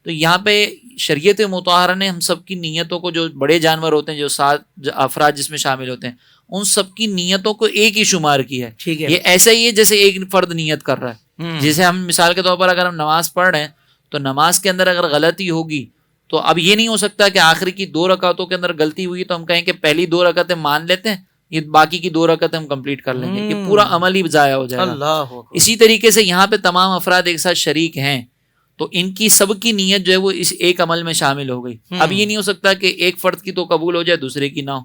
S3: تو یہاں پہ شریعت مطہرہ نے ہم سب کی نیتوں کو، جو بڑے جانور ہوتے ہیں، جو 7 افراد جس میں شامل ہوتے ہیں، ان سب کی نیتوں کو ایک ہی شمار کیا ہے۔ یہ ایسا ہی ہے جیسے ایک فرد نیت کر رہا ہے۔ جیسے ہم مثال کے طور پر اگر ہم نماز پڑھ رہے ہیں تو نماز کے اندر اگر غلطی ہوگی تو اب یہ نہیں ہو سکتا کہ آخری کی 2 رکعتوں کے اندر غلطی ہوئی تو ہم کہیں کہ پہلی 2 رکعتیں مان لیتے ہیں، یہ باقی کی 2 رکعتیں ہم کمپلیٹ کر لیں گے، یہ پورا عمل ہی ضائع ہو جائے گا۔ اسی طریقے سے یہاں پہ تمام افراد ایک ساتھ شریک ہیں تو ان کی سب کی نیت جو ہے وہ اس ایک عمل میں شامل ہو گئی۔ اب یہ نہیں ہو سکتا کہ ایک فرد کی تو قبول ہو جائے دوسرے کی نہ ہو،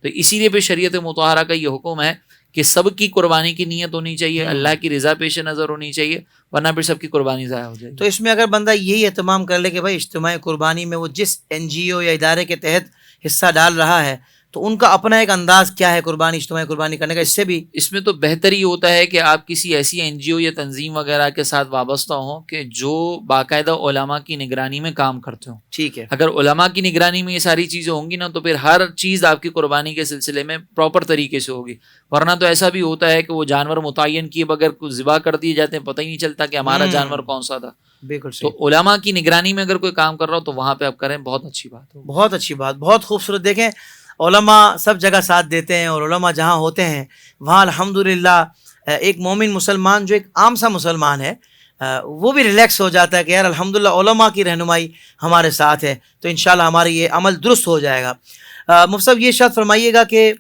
S3: تو اسی لیے پھر شریعت مطہرہ کا یہ حکم ہے کہ سب کی قربانی کی نیت ہونی چاہیے، اللہ کی رضا پیش نظر ہونی چاہیے، ورنہ پھر سب کی قربانی ضائع ہو جائے گی۔
S2: تو اس میں اگر بندہ یہی اہتمام کر لے کہ بھائی اجتماعی قربانی میں وہ جس NGO یا ادارے کے تحت حصہ ڈال رہا ہے تو ان کا اپنا ایک انداز کیا ہے قربانی اجتماعی قربانی کرنے کا، اس سے بھی
S3: اس میں تو بہتر یہ ہوتا ہے کہ آپ کسی ایسی NGO یا تنظیم وغیرہ کے ساتھ وابستہ ہوں کہ جو باقاعدہ علماء کی نگرانی میں کام کرتے ہوں۔
S2: ٹھیک ہے،
S3: اگر علماء کی نگرانی میں یہ ساری چیزیں ہوں گی نا تو پھر ہر چیز آپ کی قربانی کے سلسلے میں پراپر طریقے سے ہوگی، ورنہ تو ایسا بھی ہوتا ہے کہ وہ جانور متعین کیے بغیر کچھ ذبح کر دیے جاتے ہیں، پتہ ہی نہیں چلتا کہ ہمارا جانور کون سا تھا۔
S2: بالکل
S3: تو علماء کی نگرانی میں اگر کوئی کام کر رہا ہو تو وہاں پہ آپ کریں، بہت اچھی بات ہو۔
S2: بہت اچھی بات، بہت خوبصورت۔ دیکھیں علماء سب جگہ ساتھ دیتے ہیں، اور علماء جہاں ہوتے ہیں وہاں الحمدللہ ایک مومن مسلمان جو ایک عام سا مسلمان ہے وہ بھی ریلیکس ہو جاتا ہے کہ یار الحمدللہ علماء کی رہنمائی ہمارے ساتھ ہے، تو انشاءاللہ ہمارا یہ عمل درست ہو جائے گا۔ مفتی صاحب یہ ارشاد فرمائیے گا کہ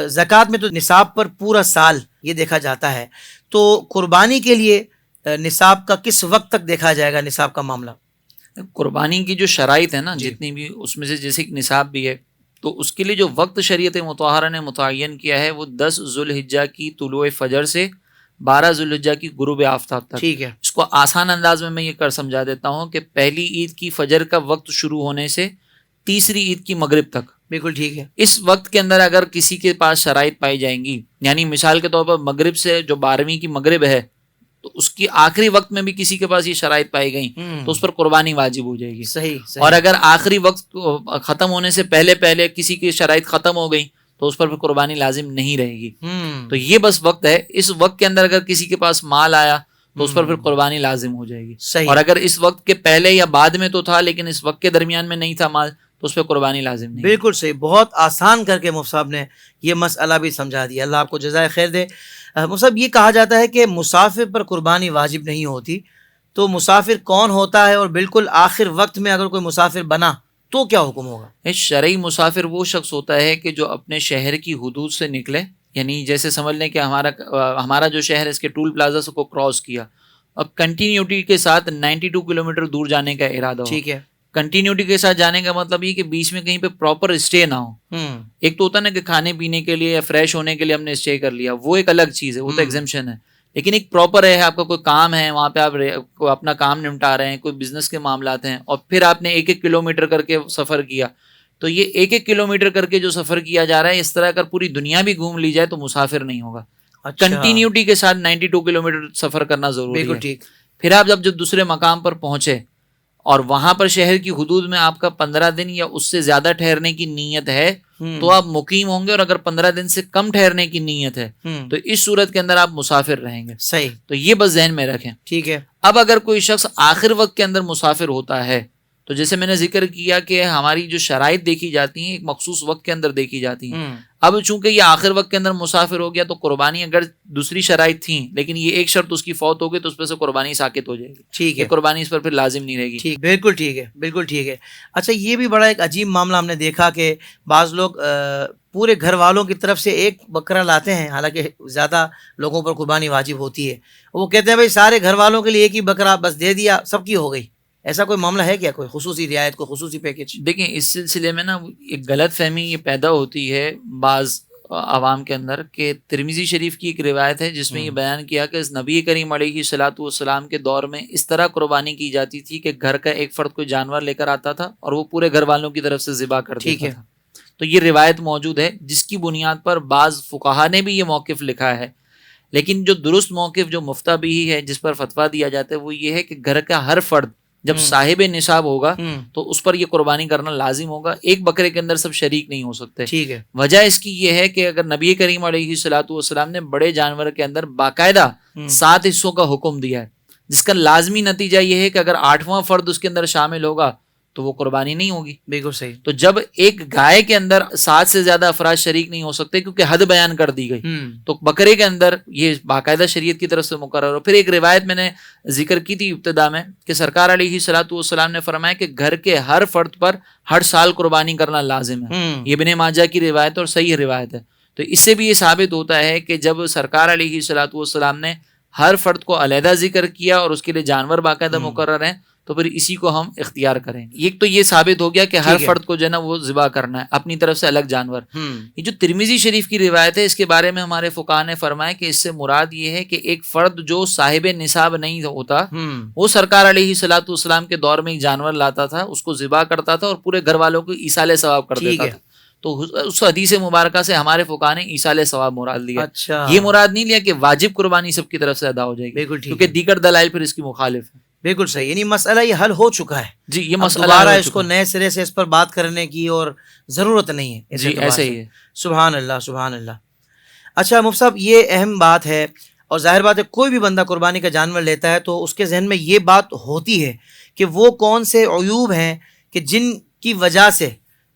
S2: زکوٰۃ میں تو نصاب پر پورا سال یہ دیکھا جاتا ہے، تو قربانی کے لیے نصاب کا کس وقت تک دیکھا جائے گا؟ نصاب کا معاملہ
S3: قربانی کی جو شرائط ہے نا جتنی بھی، اس میں سے جیسے نصاب بھی ہے، تو اس کے لیے جو وقت شریعت مطہرہ نے متعین کیا ہے وہ 10 ذوالحجہ کی طلوع فجر سے 12 ذوالحجہ کی غروب آفتاب تک۔
S2: ٹھیک ہے،
S3: اس کو آسان انداز میں یہ کر سمجھا دیتا ہوں کہ پہلی عید کی فجر کا وقت شروع ہونے سے تیسری عید کی مغرب تک،
S2: بالکل ٹھیک ہے،
S3: اس وقت کے اندر اگر کسی کے پاس شرائط پائی جائیں گی، یعنی مثال کے طور پر مغرب سے جو 12ویں کی مغرب ہے تو اس کی آخری وقت میں بھی کسی کے پاس یہ شرائط پائی گئیں تو اس پر قربانی واجب ہو جائے گی۔
S2: صحیح۔
S3: اور اگر آخری وقت ختم ہونے سے پہلے پہلے کسی کی شرائط ختم ہو گئی تو اس پر پھر قربانی لازم نہیں رہے گی۔ تو یہ بس وقت ہے، اس وقت کے اندر اگر کسی کے پاس مال آیا تو اس پر پھر قربانی لازم ہو جائے گی۔
S2: صحیح۔
S3: اور اگر اس وقت کے پہلے یا بعد میں تو تھا لیکن اس وقت کے درمیان میں نہیں تھا مال تو اس پہ قربانی لازم نہیں.
S2: بالکل صحیح، بہت آسان کر کے مفتی صاحب نے یہ مسئلہ بھی سمجھا دیا، اللہ آپ کو جزائے خیر دے. مفتی صاحب یہ کہا جاتا ہے کہ مسافر پر قربانی واجب نہیں ہوتی، تو مسافر کون ہوتا ہے، اور بالکل آخر وقت میں اگر کوئی مسافر بنا تو کیا حکم ہوگا؟
S3: شرعی مسافر وہ شخص ہوتا ہے کہ جو اپنے شہر کی حدود سے نکلے، یعنی جیسے سمجھ لیں کہ ہمارا جو شہر ہے اس کے ٹول پلازا کو کراس کیا اور کنٹینیوٹی کے ساتھ 92 کلومیٹر دور جانے کا ارادہ ہو.
S2: ٹھیک ہے.
S3: کنٹینیوٹی کے ساتھ جانے کا مطلب یہ کہ بیچ میں کہیں پہ پراپر اسٹے نہ ہو. ایک تو ہوتا ہے نا کہ کھانے پینے کے لیے یا فریش ہونے کے لیے ہم نے اسٹے کر لیا، وہ ایک الگ چیز ہے، وہ تو ایگزمپشن ہے. لیکن ایک پراپر ہے، آپ کا کوئی کام ہے وہاں پہ، آپ اپنا کام نمٹا رہے ہیں، کوئی بزنس کے معاملات ہیں، اور پھر آپ نے 1-1 کلومیٹر کر کے سفر کیا. تو یہ 1-1 کلومیٹر کر کے جو سفر کیا جا رہا ہے، اس طرح اگر پوری دنیا بھی گھوم لی جائے تو مسافر نہیں ہوگا. کنٹینیوٹی کے ساتھ 92 کلومیٹر سفر کرنا ضروری ہے.
S2: بالکل ٹھیک.
S3: پھر آپ جب دوسرے مقام پر پہنچے اور وہاں پر شہر کی حدود میں آپ کا 15 دن یا اس سے زیادہ ٹھہرنے کی نیت ہے تو آپ مقیم ہوں گے، اور اگر 15 دن سے کم ٹھہرنے کی نیت ہے تو اس صورت کے اندر آپ مسافر رہیں گے.
S2: صحیح.
S3: تو یہ بس ذہن میں رکھیں.
S2: ٹھیک ہے.
S3: اب اگر کوئی شخص آخر وقت کے اندر مسافر ہوتا ہے تو جیسے میں نے ذکر کیا کہ ہماری جو شرائط دیکھی جاتی ہیں ایک مخصوص وقت کے اندر دیکھی جاتی ہیں. اب چونکہ یہ آخر وقت کے اندر مسافر ہو گیا تو قربانی اگر دوسری شرائط تھیں لیکن یہ ایک شرط اس کی فوت ہو گئی تو اس پہ سے قربانی ساقط ہو جائے گی.
S2: ٹھیک ہے.
S3: قربانی اس پر پھر لازم نہیں رہے گی.
S2: ٹھیک. بالکل ٹھیک ہے. بالکل ٹھیک ہے. اچھا یہ بھی بڑا ایک عجیب معاملہ ہم نے دیکھا کہ بعض لوگ پورے گھر والوں کی طرف سے ایک بکرا لاتے ہیں، حالانکہ زیادہ لوگوں پر قربانی واجب ہوتی ہے. وہ کہتے ہیں بھائی سارے گھر والوں کے لیے ایک ہی بکرا بس دے دیا، سب کی ہو گئی. ایسا کوئی معاملہ ہے کیا، کوئی خصوصی رعایت، کوئی خصوصی پیکج؟
S3: دیکھیں اس سلسلے میں نا ایک غلط فہمی یہ پیدا ہوتی ہے بعض عوام کے اندر کہ ترمذی شریف کی ایک روایت ہے جس میں یہ بیان کیا کہ نبی کریم علیہ الصلوۃ والسلام کے دور میں اس طرح قربانی کی جاتی تھی کہ گھر کا ایک فرد کوئی جانور لے کر آتا تھا اور وہ پورے گھر والوں کی طرف سے ذبح کر دیتا تھا. تو یہ روایت موجود ہے جس کی بنیاد پر بعض فقہا نے بھی یہ موقف لکھا ہے، لیکن جو درست موقف جو مفتہ بھی ہے جس پر فتویٰ دیا جاتا ہے وہ یہ ہے کہ گھر کا ہر فرد جب صاحب نصاب ہوگا تو اس پر یہ قربانی کرنا لازم ہوگا. ایک بکرے کے اندر سب شریک نہیں ہو سکتے.
S2: ٹھیک ہے.
S3: وجہ اس کی یہ ہے کہ اگر نبی کریم علیہ الصلوۃ والسلام نے بڑے جانور کے اندر باقاعدہ 7 حصوں کا حکم دیا ہے، جس کا لازمی نتیجہ یہ ہے کہ اگر 8واں فرد اس کے اندر شامل ہوگا تو وہ قربانی نہیں ہوگی.
S2: بالکل صحیح.
S3: تو جب ایک گائے کے اندر 7 سے زیادہ افراد شریک نہیں ہو سکتے کیونکہ حد بیان کر دی گئی، تو بکرے کے اندر یہ باقاعدہ شریعت کی طرف سے مقرر ہو. پھر ایک روایت میں نے ذکر کی تھی ابتدا میں کہ سرکار علیہ الصلوۃ والسلام نے فرمایا کہ گھر کے ہر فرد پر ہر سال قربانی کرنا لازم ہے. یہ ابن ماجہ کی روایت اور صحیح روایت ہے. تو اس سے بھی یہ ثابت ہوتا ہے کہ جب سرکار علیہ الصلوۃ والسلام نے ہر فرد کو علیحدہ ذکر کیا اور اس کے لیے جانور باقاعدہ مقرر ہیں تو پھر اسی کو ہم اختیار کریں. ایک تو یہ ثابت ہو گیا کہ ہر فرد کو جو ہے نا وہ ذبح کرنا ہے اپنی طرف سے الگ جانور. یہ جو ترمذی شریف کی روایت ہے اس کے بارے میں ہمارے فقہا نے فرمایا کہ اس سے مراد یہ ہے کہ ایک فرد جو صاحب نصاب نہیں ہوتا وہ سرکار علیہ الصلوۃ والسلام کے دور میں ایک جانور لاتا تھا، اس کو ذبح کرتا تھا اور پورے گھر والوں کو ایصال ثواب کر دیتا تھا. تو اس حدیث مبارکہ سے ہمارے فقہا نے ایصال ثواب مراد لیا.
S2: اچھا.
S3: یہ مراد نہیں لیا کہ واجب قربانی سب کی طرف سے ادا ہو جائے گی کیونکہ دیگر دلائل پھر اس کی مخالف ہے.
S2: بالکل صحیح. یعنی مسئلہ یہ حل ہو چکا ہے.
S3: جی یہ مسئلہ
S2: دوبارہ اس کو نئے سرے سے اس پر بات کرنے کی اور ضرورت نہیں ہے.
S3: جی ایسے ہی ہے.
S2: سبحان اللہ سبحان اللہ. اچھا مفتی صاحب یہ اہم بات ہے اور ظاہر بات ہے کوئی بھی بندہ قربانی کا جانور لیتا ہے تو اس کے ذہن میں یہ بات ہوتی ہے کہ وہ کون سے عیوب ہیں کہ جن کی وجہ سے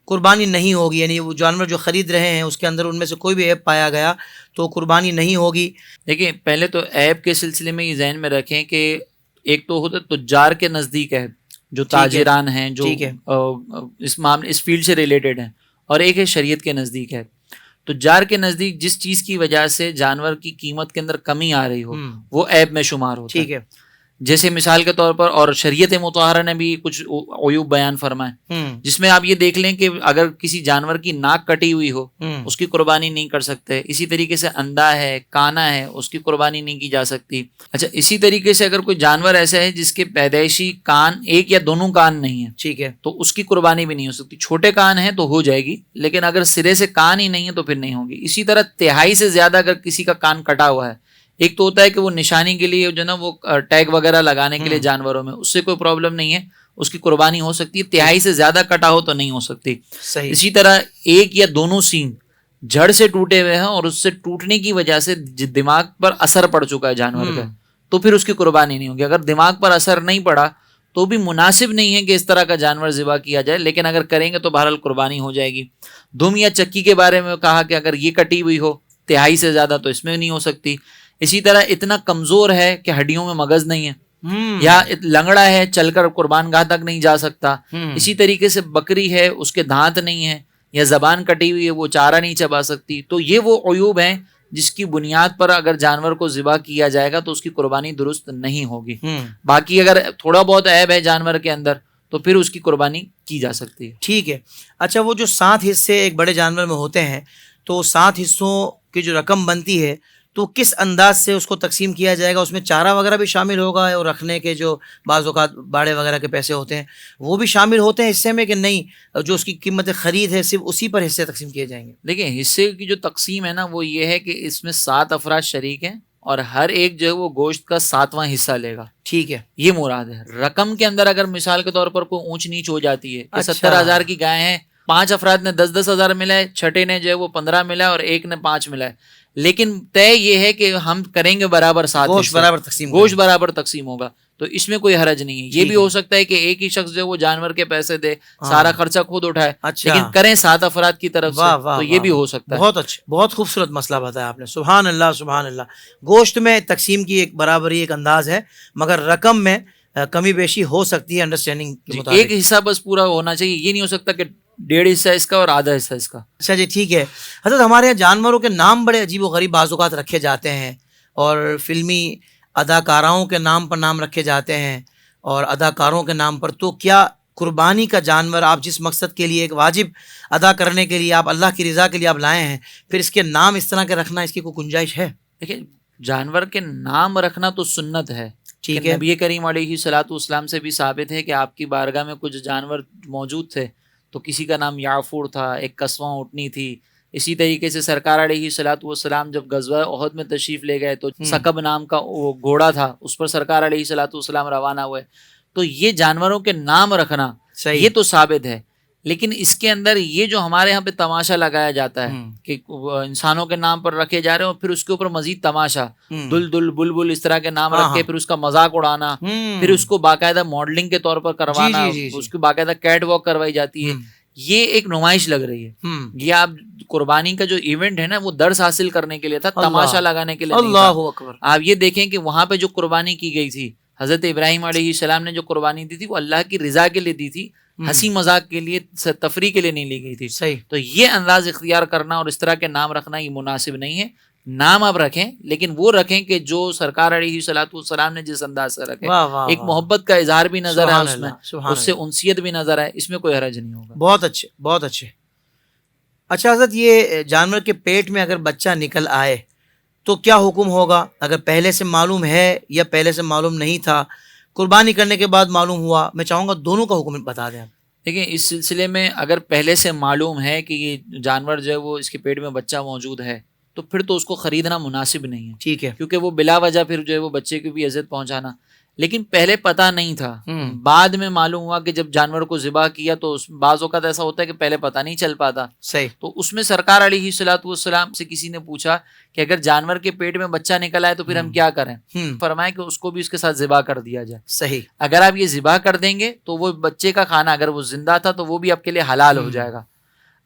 S2: قربانی نہیں ہوگی، یعنی وہ جانور جو خرید رہے ہیں اس کے اندر ان میں سے کوئی بھی عیب پایا گیا تو قربانی نہیں ہوگی. دیکھیں
S3: پہلے تو عیب کے سلسلے میں یہ ذہن میں رکھیں کہ ایک تو ہوتا ہے تجار کے نزدیک ہے جو تاجران ہیں جو اس فیلڈ سے ریلیٹڈ ہیں، اور ایک ہے شریعت کے نزدیک ہے. تجار کے نزدیک جس چیز کی وجہ سے جانور کی قیمت کے اندر کمی آ رہی ہو وہ عیب میں شمار ہوتا ہے. ٹھیک ہے. جیسے مثال کے طور پر اور شریعت مطہرہ نے بھی کچھ عیوب بیان فرمائے جس میں آپ یہ دیکھ لیں کہ اگر کسی جانور کی ناک کٹی ہوئی ہو اس کی قربانی نہیں کر سکتے. اسی طریقے سے اندھا ہے، کانا ہے، اس کی قربانی نہیں کی جا سکتی. اچھا اسی طریقے سے اگر کوئی جانور ایسا ہے جس کے پیدائشی کان ایک یا دونوں کان نہیں ہیں، ٹھیک ہے، تو اس کی قربانی بھی نہیں ہو سکتی. چھوٹے کان ہیں تو ہو جائے گی لیکن اگر سرے سے کان ہی نہیں ہے تو پھر نہیں ہوگی. اسی طرح تہائی سے زیادہ اگر کسی کا کان کٹا ہوا ہے، ایک تو ہوتا ہے کہ وہ نشانی کے لیے جو نا وہ ٹیگ وغیرہ لگانے کے لیے جانوروں میں، اس سے کوئی پرابلم نہیں ہے، اس کی قربانی ہو سکتی ہے. تہائی سے زیادہ کٹا ہو تو نہیں ہو سکتی. صحیح. اسی طرح ایک یا دونوں سینگ جڑ سے ٹوٹے ہوئے ہیں اور اس سے ٹوٹنے کی وجہ سے دماغ پر اثر پڑ چکا ہے جانور کا تو پھر اس کی قربانی نہیں ہوگی. اگر دماغ پر اثر نہیں پڑا تو بھی مناسب نہیں ہے کہ اس طرح کا جانور ذبح کیا جائے، لیکن اگر کریں گے تو بہرحال قربانی ہو جائے گی۔ دم یا چکی کے بارے میں کہا کہ اگر یہ کٹی ہوئی ہو تہائی سے زیادہ تو اس میں نہیں ہو سکتی۔ اسی طرح اتنا کمزور ہے کہ ہڈیوں میں مغز نہیں ہے، یا لنگڑا ہے چل کر قربان گاہ تک نہیں جا سکتا۔ اسی طریقے سے بکری ہے اس کے دانت نہیں ہے، یا زبان کٹی ہوئی ہے وہ چارہ نہیں چبا سکتی۔ تو یہ وہ عیوب ہیں جس کی بنیاد پر اگر جانور کو ذبح کیا جائے گا تو اس کی قربانی درست نہیں ہوگی۔ باقی اگر تھوڑا بہت عیب ہے جانور کے اندر تو پھر اس کی قربانی کی جا سکتی ہے۔
S2: ٹھیک ہے۔ اچھا، وہ جو 7 حصے ایک بڑے جانور میں ہوتے ہیں تو 7 حصوں کی جو رقم بنتی ہے تو کس انداز سے اس کو تقسیم کیا جائے گا؟ اس میں چارہ وغیرہ بھی شامل ہوگا اور رکھنے کے جو بعض اوقات باڑے وغیرہ کے پیسے ہوتے ہیں وہ بھی شامل ہوتے ہیں حصے میں کہ نہیں، جو اس کی قیمت خرید ہے صرف اسی پر حصے تقسیم کیے جائیں گے؟
S3: دیکھیں حصے کی جو تقسیم ہے نا وہ یہ ہے کہ اس میں 7 افراد شریک ہیں اور ہر ایک جو ہے وہ گوشت کا 7واں حصہ لے گا۔
S2: ٹھیک ہے،
S3: یہ مراد ہے۔ رقم کے اندر اگر مثال کے طور پر کوئی اونچ نیچ ہو جاتی ہے کہ
S2: اچھا۔
S3: 70,000 کی گائے ہیں، 5 افراد نے 10,000 ملا ہے، چھٹے نے جو ہے وہ 15 ملا ہے اور ایک نے 5 ملا ہے، لیکن طے یہ ہے کہ ہم کریں گے برابر 7
S2: گوشت برابر تقسیم
S3: گوشت برابر تقسیم ہوگا، تو اس میں کوئی حرج نہیں ہے۔ یہ بھی ہو سکتا ہے کہ ایک ہی شخص جو ہے وہ جانور کے پیسے دے، سارا خرچہ خود اٹھائے، لیکن کریں 7 افراد کی طرف سے، تو یہ بھی ہو سکتا ہے۔
S2: بہت اچھا، بہت خوبصورت مسئلہ بتایا آپ نے، سبحان اللہ سبحان اللہ۔ گوشت میں تقسیم کی ایک برابری ایک انداز ہے، مگر رقم میں کمی بیشی ہو سکتی ہے انڈرسٹینڈنگ کے مطابق۔
S3: ایک حصہ بس پورا ہونا چاہیے، یہ نہیں ہو سکتا کہ 1.5 حصہ اس کا اور آدھا حصہ اس کا۔
S2: اچھا جی، ٹھیک ہے۔ حضرت ہمارے یہاں جانوروں کے نام بڑے عجیب و غریب بعض اوقات رکھے جاتے ہیں، اور فلمی اداکاراؤں کے نام پر نام رکھے جاتے ہیں اور اداکاروں کے نام پر۔ تو کیا قربانی کا جانور آپ جس مقصد کے لیے ایک واجب ادا کرنے کے لیے آپ اللہ کی رضا کے لیے آپ لائے ہیں، پھر اس کے نام اس طرح کے رکھنا، اس کی کوئی گنجائش ہے؟
S3: دیکھیں جانور کے نام رکھنا تو سنت ہے،
S2: ٹھیک
S3: کہ
S2: ہے،
S3: نبی کریم علیہ الصلوۃ والسلام سے بھی ثابت ہے کہ آپ کی بارگاہ میں کچھ جانور موجود تھے، تو کسی کا نام یعفور تھا، ایک قصواں اونٹنی تھی۔ اسی طریقے سے سرکار علیہ الصلوۃ والسلام جب غزوہ احد میں تشریف لے گئے تو ثقب نام کا وہ گھوڑا تھا، اس پر سرکار علیہ الصلوۃ والسلام روانہ ہوئے۔ تو یہ جانوروں کے نام رکھنا
S2: صحیح،
S3: یہ تو ثابت ہے، لیکن اس کے اندر یہ جو ہمارے یہاں پہ تماشا لگایا جاتا ہے کہ انسانوں کے نام پر رکھے جا رہے ہیں اور پھر اس کے اوپر مزید تماشا، دل دل بلبل اس طرح کے نام رکھ کے پھر اس کا مذاق اڑانا، پھر اس کو باقاعدہ ماڈلنگ کے طور پر کروانا، اس کی باقاعدہ کیٹ واک کروائی جاتی ہے، یہ ایک نمائش لگ رہی ہے۔ یہ آپ قربانی کا جو ایونٹ ہے نا وہ درس حاصل کرنے کے لیے تھا، تماشا لگانے کے لیے نہیں تھا۔
S2: اللہ اکبر۔
S3: آپ یہ دیکھیں کہ وہاں پہ جو قربانی کی گئی تھی، حضرت ابراہیم علیہ السلام نے جو قربانی دی تھی وہ اللہ کی رضا کے لیے دی تھی، ہنسی مذاق کے لیے، تفریح کے لیے نہیں لی گئی تھی۔
S2: صحیح،
S3: تو یہ انداز اختیار کرنا اور اس طرح کے نام رکھنا یہ مناسب نہیں ہے۔ نام آپ رکھیں لیکن وہ رکھیں کہ جو سرکار علیہ الصلوۃ والسلام نے جس انداز سے رکھے، ایک محبت کا اظہار بھی نظر ہے اس میں، اس سے انسیت بھی نظر ہے، اس میں کوئی حرج نہیں ہوگا۔
S2: بہت اچھے، بہت اچھے۔ اچھا حضرت، یہ جانور کے پیٹ میں اگر بچہ نکل آئے تو کیا حکم ہوگا؟ اگر پہلے سے معلوم ہے یا پہلے سے معلوم نہیں تھا، قربانی کرنے کے بعد معلوم ہوا، میں چاہوں گا دونوں کا حکم بتا دیں آپ۔
S3: دیکھیں اس سلسلے میں اگر پہلے سے معلوم ہے کہ یہ جانور جو ہے وہ اس کے پیٹ میں بچہ موجود ہے تو پھر تو اس کو خریدنا مناسب نہیں ہے،
S2: ٹھیک ہے،
S3: کیونکہ وہ بلا وجہ پھر جو ہے وہ بچے کو بھی اذیت پہنچانا۔ لیکن پہلے پتہ نہیں تھا، بعد میں معلوم ہوا کہ جب جانور کو ذبح کیا تو بعض اوقات ایسا ہوتا ہے کہ پہلے پتہ نہیں چل پاتا،
S2: صحیح،
S3: تو اس میں سرکار علیہ الصلوۃ والسلام سے کسی نے پوچھا کہ اگر جانور کے پیٹ میں بچہ نکل آئے تو پھر ہم کیا کریں؟ فرمایا کہ اس کو بھی اس کے ساتھ ذبح کر دیا جائے۔
S2: صحیح،
S3: اگر آپ یہ ذبح کر دیں گے تو وہ بچے کا کھانا اگر وہ زندہ تھا تو وہ بھی آپ کے لیے حلال ہو جائے گا۔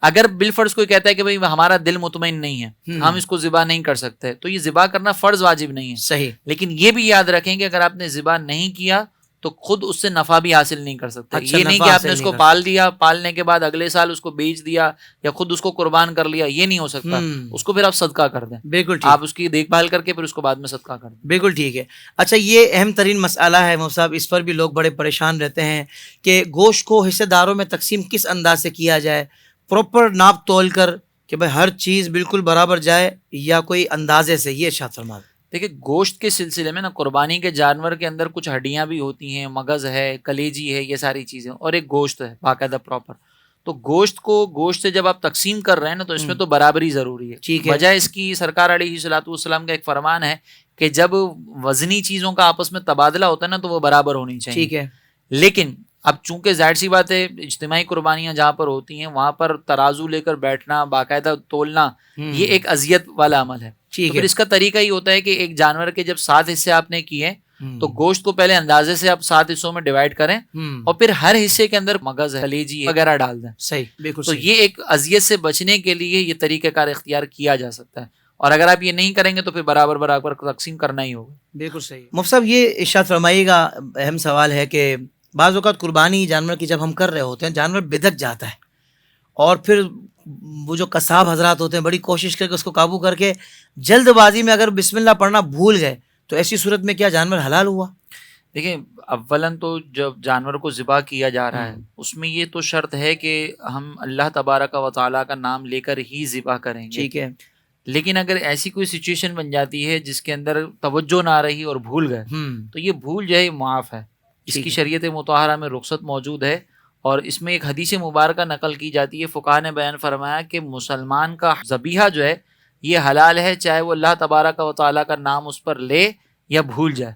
S3: اگر بالفرض کوئی کہتا ہے کہ بھئی ہمارا دل مطمئن نہیں ہے، ہم اس کو ذبح نہیں کر سکتے، تو یہ ذبح کرنا فرض واجب نہیں ہے۔
S2: صحیح،
S3: لیکن یہ بھی یاد رکھیں کہ اگر آپ نے ذبح نہیں کیا تو خود اس سے نفع بھی حاصل نہیں کر سکتے۔
S2: اچھا،
S3: یہ نہیں
S2: نفع
S3: کہ آپ
S2: حاصل
S3: نے اس
S2: نہیں
S3: کو
S2: کر
S3: پال دیا، پالنے کے بعد اگلے سال اس کو بیچ دیا یا خود اس کو قربان کر لیا، یہ نہیں ہو سکتا۔ اس کو پھر آپ صدقہ کر دیں،
S2: بالکل ٹھیک،
S3: آپ اس کی دیکھ بھال کر کے پھر اس کو بعد میں صدقہ کر دیں۔
S2: بالکل ٹھیک ہے۔ اچھا، یہ اہم ترین مسئلہ ہے مفتی صاحب، اس پر بھی لوگ بڑے پریشان رہتے ہیں کہ گوشت کو حصے داروں میں تقسیم کس انداز سے کیا جائے، پراپر ناپ تول کر کہ بھائی ہر چیز بالکل برابر جائے، یا کوئی اندازے سے؟ یہ ارشاد فرما دیں۔
S3: دیکھیں گوشت کے سلسلے میں نا قربانی کے جانور کے اندر کچھ ہڈیاں بھی ہوتی ہیں، مغز ہے، کلیجی ہے، یہ ساری چیزیں، اور ایک گوشت ہے باقاعدہ پراپر۔ تو گوشت سے جب آپ تقسیم کر رہے ہیں نا تو اس میں تو برابری ضروری ہے۔
S2: ٹھیک ہے،
S3: وجہ اس کی سرکار علیہ الصلوۃ والسلام کا ایک فرمان ہے کہ جب وزنی چیزوں کا آپس میں تبادلہ ہوتا ہے نا تو وہ برابر ہونی چاہیے۔
S2: ٹھیک ہے،
S3: لیکن اب چونکہ ظاہر سی بات ہے اجتماعی قربانیاں جہاں پر ہوتی ہیں وہاں پر ترازو لے کر بیٹھنا، باقاعدہ تولنا، یہ ایک اذیت والا عمل ہے۔
S2: ٹھیک
S3: تو پھر
S2: ہے،
S3: اس کا طریقہ ہی ہوتا ہے کہ ایک جانور کے جب 7 حصے آپ نے کیے تو گوشت کو پہلے اندازے سے آپ 7 حصوں میں ڈیوائڈ کریں اور پھر ہر حصے کے اندر مغز ہے، کلیجی وغیرہ ڈال دیں.
S2: صحیح، بالکل
S3: تو
S2: صحیح.
S3: یہ ایک اذیت سے بچنے کے لیے یہ طریقہ کار اختیار کیا جا سکتا ہے، اور اگر آپ یہ نہیں کریں گے تو پھر برابر برابر تقسیم کرنا ہی ہوگا.
S2: بالکل صحیح. مفتی صاحب یہ ارشاد فرمائیے گا، اہم سوال ہے کہ بعض اوقات قربانی جانور کی جب ہم کر رہے ہوتے ہیں جانور بدک جاتا ہے، اور پھر وہ جو قصاب حضرات ہوتے ہیں بڑی کوشش کر کے اس کو قابو کر کے جلد بازی میں اگر بسم اللہ پڑھنا بھول گئے تو ایسی صورت میں کیا جانور حلال ہوا؟
S3: دیکھیں، اولاً تو جب جانور کو ذبح کیا جا رہا ہے اس میں یہ تو شرط ہے کہ ہم اللہ تبارک و تعالیٰ کا نام لے کر ہی ذبح کریں گے.
S2: ٹھیک ہے.
S3: لیکن اگر ایسی کوئی سچویشن بن جاتی ہے جس کے اندر توجہ نہ رہی اور بھول گئے تو یہ بھول جو ہے معاف ہے. اس کی شریعت مطہرہ میں رخصت موجود ہے، اور اس میں ایک حدیث مبارکہ نقل کی جاتی ہے. فقہاء نے بیان فرمایا کہ مسلمان کا ذبیحہ جو ہے یہ حلال ہے، چاہے وہ اللہ تبارک و تعالیٰ کا نام اس پر لے یا بھول جائے.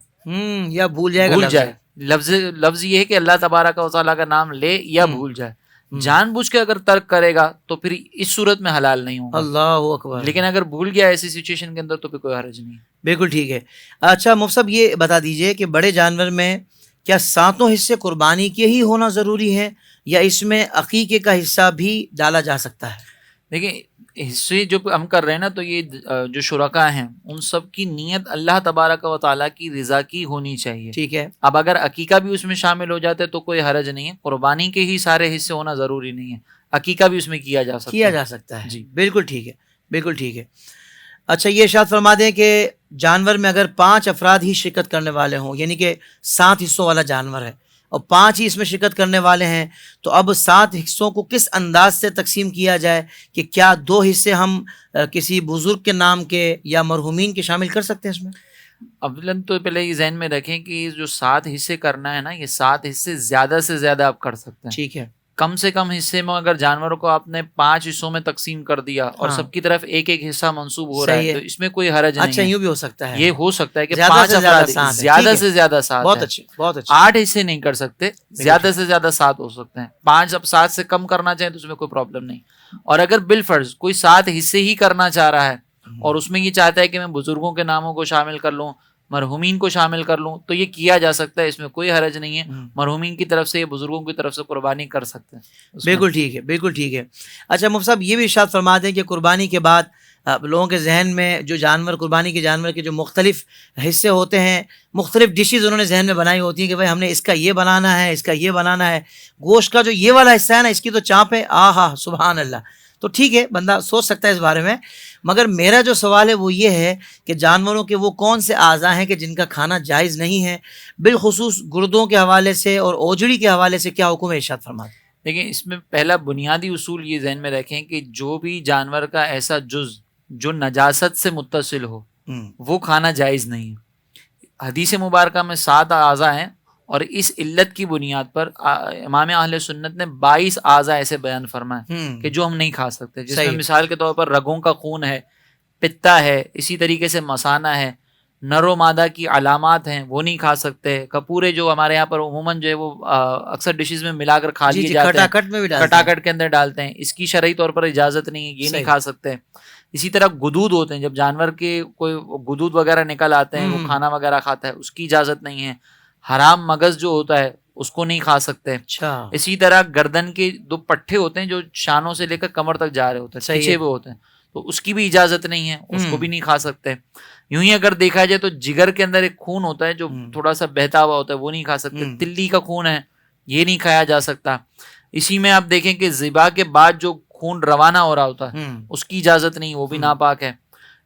S2: یا بھول جائے
S3: لفظ یہ ہے کہ اللہ تبارک و تعالیٰ کا نام لے یا بھول جائے. جان بوجھ کے اگر ترک کرے گا تو پھر اس صورت میں حلال نہیں ہوگا.
S2: اللہ اکبر.
S3: لیکن اگر بھول گیا ایسی سچویشن کے اندر تو پھر کوئی حرج نہیں.
S2: بالکل ٹھیک ہے. اچھا مفتی صاحب یہ بتا دیجئے کہ بڑے جانور میں کیا 7 حصے قربانی کے ہی ہونا ضروری ہے یا اس میں عقیقے کا حصہ بھی ڈالا جا سکتا ہے؟
S3: دیکھیں، حصے جو ہم کر رہے ہیں نا تو یہ جو شرکاء ہیں ان سب کی نیت اللہ تبارک و تعالیٰ کی رضا کی ہونی چاہیے.
S2: ٹھیک ہے.
S3: اب اگر عقیقہ بھی اس میں شامل ہو جاتا ہے تو کوئی حرج نہیں ہے. قربانی کے ہی سارے حصے ہونا ضروری نہیں ہے، عقیقہ بھی اس میں کیا جا سکتا ہے.
S2: جی بالکل ٹھیک ہے، بالکل ٹھیک ہے. اچھا یہ ارشاد فرما دیں کہ جانور میں اگر 5 افراد ہی شرکت کرنے والے ہوں، یعنی کہ 7 حصوں والا جانور ہے اور 5 ہی اس میں شرکت کرنے والے ہیں، تو اب 7 حصوں کو کس انداز سے تقسیم کیا جائے؟ کہ کیا 2 حصے ہم کسی بزرگ کے نام کے یا مرحومین کے شامل کر سکتے ہیں اس میں؟
S3: اولاً تو پہلے یہ ذہن میں رکھیں کہ جو 7 حصے کرنا ہے نا، یہ 7 حصے زیادہ سے زیادہ آپ کر سکتے ہیں.
S2: ٹھیک ہے.
S3: کم سے کم حصے میں اگر جانوروں کو آپ نے 5 حصوں میں تقسیم کر دیا اور سب کی طرف ایک ایک حصہ منسوب ہو رہا ہے تو اس میں کوئی حرج نہیں.
S2: اچھا یوں بھی ہو سکتا ہے.
S3: یہ ہو سکتا ہے کہ
S2: زیادہ
S3: 5
S2: سے زیادہ
S3: افراد زیادہ سے زیادہ 7.
S2: بہت اچھے، بہت اچھے.
S3: 8 حصے نہیں کر سکتے، زیادہ سے زیادہ 7 ہو سکتے ہیں. 5 اب 7 سے کم کرنا چاہیں تو اس میں کوئی پرابلم نہیں. اور اگر بالفرض کوئی 7 حصے ہی کرنا چاہ رہا ہے اور اس میں یہ چاہتا ہے کہ میں بزرگوں کے ناموں کو شامل کر لوں، مرحومین کو شامل کر لوں، تو یہ کیا جا سکتا ہے، اس میں کوئی حرج نہیں ہے. مرحومین کی طرف سے یا بزرگوں کی طرف سے قربانی کر سکتے ہیں.
S2: بالکل ٹھیک ہے، بالکل ٹھیک ہے. اچھا مفتی صاحب یہ بھی ارشاد فرما دیں کہ قربانی کے بعد لوگوں کے ذہن میں جو جانور قربانی کے جانور کے جو مختلف حصے ہوتے ہیں، مختلف ڈشز انہوں نے ذہن میں بنائی ہوتی ہیں کہ بھائی ہم نے اس کا یہ بنانا ہے، اس کا یہ بنانا ہے، گوشت کا جو یہ والا حصہ ہے نا اس کی تو چانپ ہے، آہا سبحان اللہ. تو ٹھیک ہے، بندہ سوچ سکتا ہے اس بارے میں، مگر میرا جو سوال ہے وہ یہ ہے کہ جانوروں کے وہ کون سے اعضاء ہیں کہ جن کا کھانا جائز نہیں ہے، بالخصوص گردوں کے حوالے سے اور اوجڑی کے حوالے سے کیا حکم ہے ارشاد فرمائیں.
S3: دیکھیں، اس میں پہلا بنیادی اصول یہ ذہن میں رکھیں کہ جو بھی جانور کا ایسا جز جو نجاست سے متصل ہو وہ کھانا جائز نہیں ہے. حدیث مبارکہ میں 7 اعضاء ہیں اور اس علت کی بنیاد پر امام اہل سنت نے 22 اعضاء ایسے بیان فرمائے کہ جو ہم نہیں کھا سکتے، جس میں مثال کے طور پر رگوں کا خون ہے، پتا ہے، اسی طریقے سے مثانہ ہے، نر و مادہ کی علامات ہیں وہ نہیں کھا سکتے. کپورے جو ہمارے یہاں پر عموماً جو ہے وہ اکثر ڈشز میں ملا کر کھا لیے جاتے ہیں، کٹاکٹ کے اندر ڈالتے ہیں، اس کی شرعی طور پر اجازت نہیں ہے، یہ نہیں کھا سکتے. اسی طرح گدود ہوتے ہیں، جب جانور کے کوئی گدود وغیرہ نکل آتے ہیں وہ کھانا وغیرہ کھاتا ہے، اس کی اجازت نہیں ہے. حرام مغز جو ہوتا ہے اس کو نہیں کھا سکتے. اسی طرح گردن کے 2 پٹھے ہوتے ہیں جو شانوں سے لے کر کمر تک جا رہے ہوتے ہیں، پیچھے ہوئے ہوتے ہیں، تو اس کی بھی اجازت نہیں ہے، اس کو بھی نہیں کھا سکتے. یوں ہی اگر دیکھا جائے تو جگر کے اندر ایک خون ہوتا ہے جو تھوڑا سا بہتا ہوا ہوتا ہے، وہ نہیں کھا سکتے. تلی کا خون ہے، یہ نہیں کھایا جا سکتا. اسی میں آپ دیکھیں کہ ذبح کے بعد جو خون روانہ ہو رہا ہوتا ہے اس کی اجازت نہیں، وہ بھی ناپاک ہے.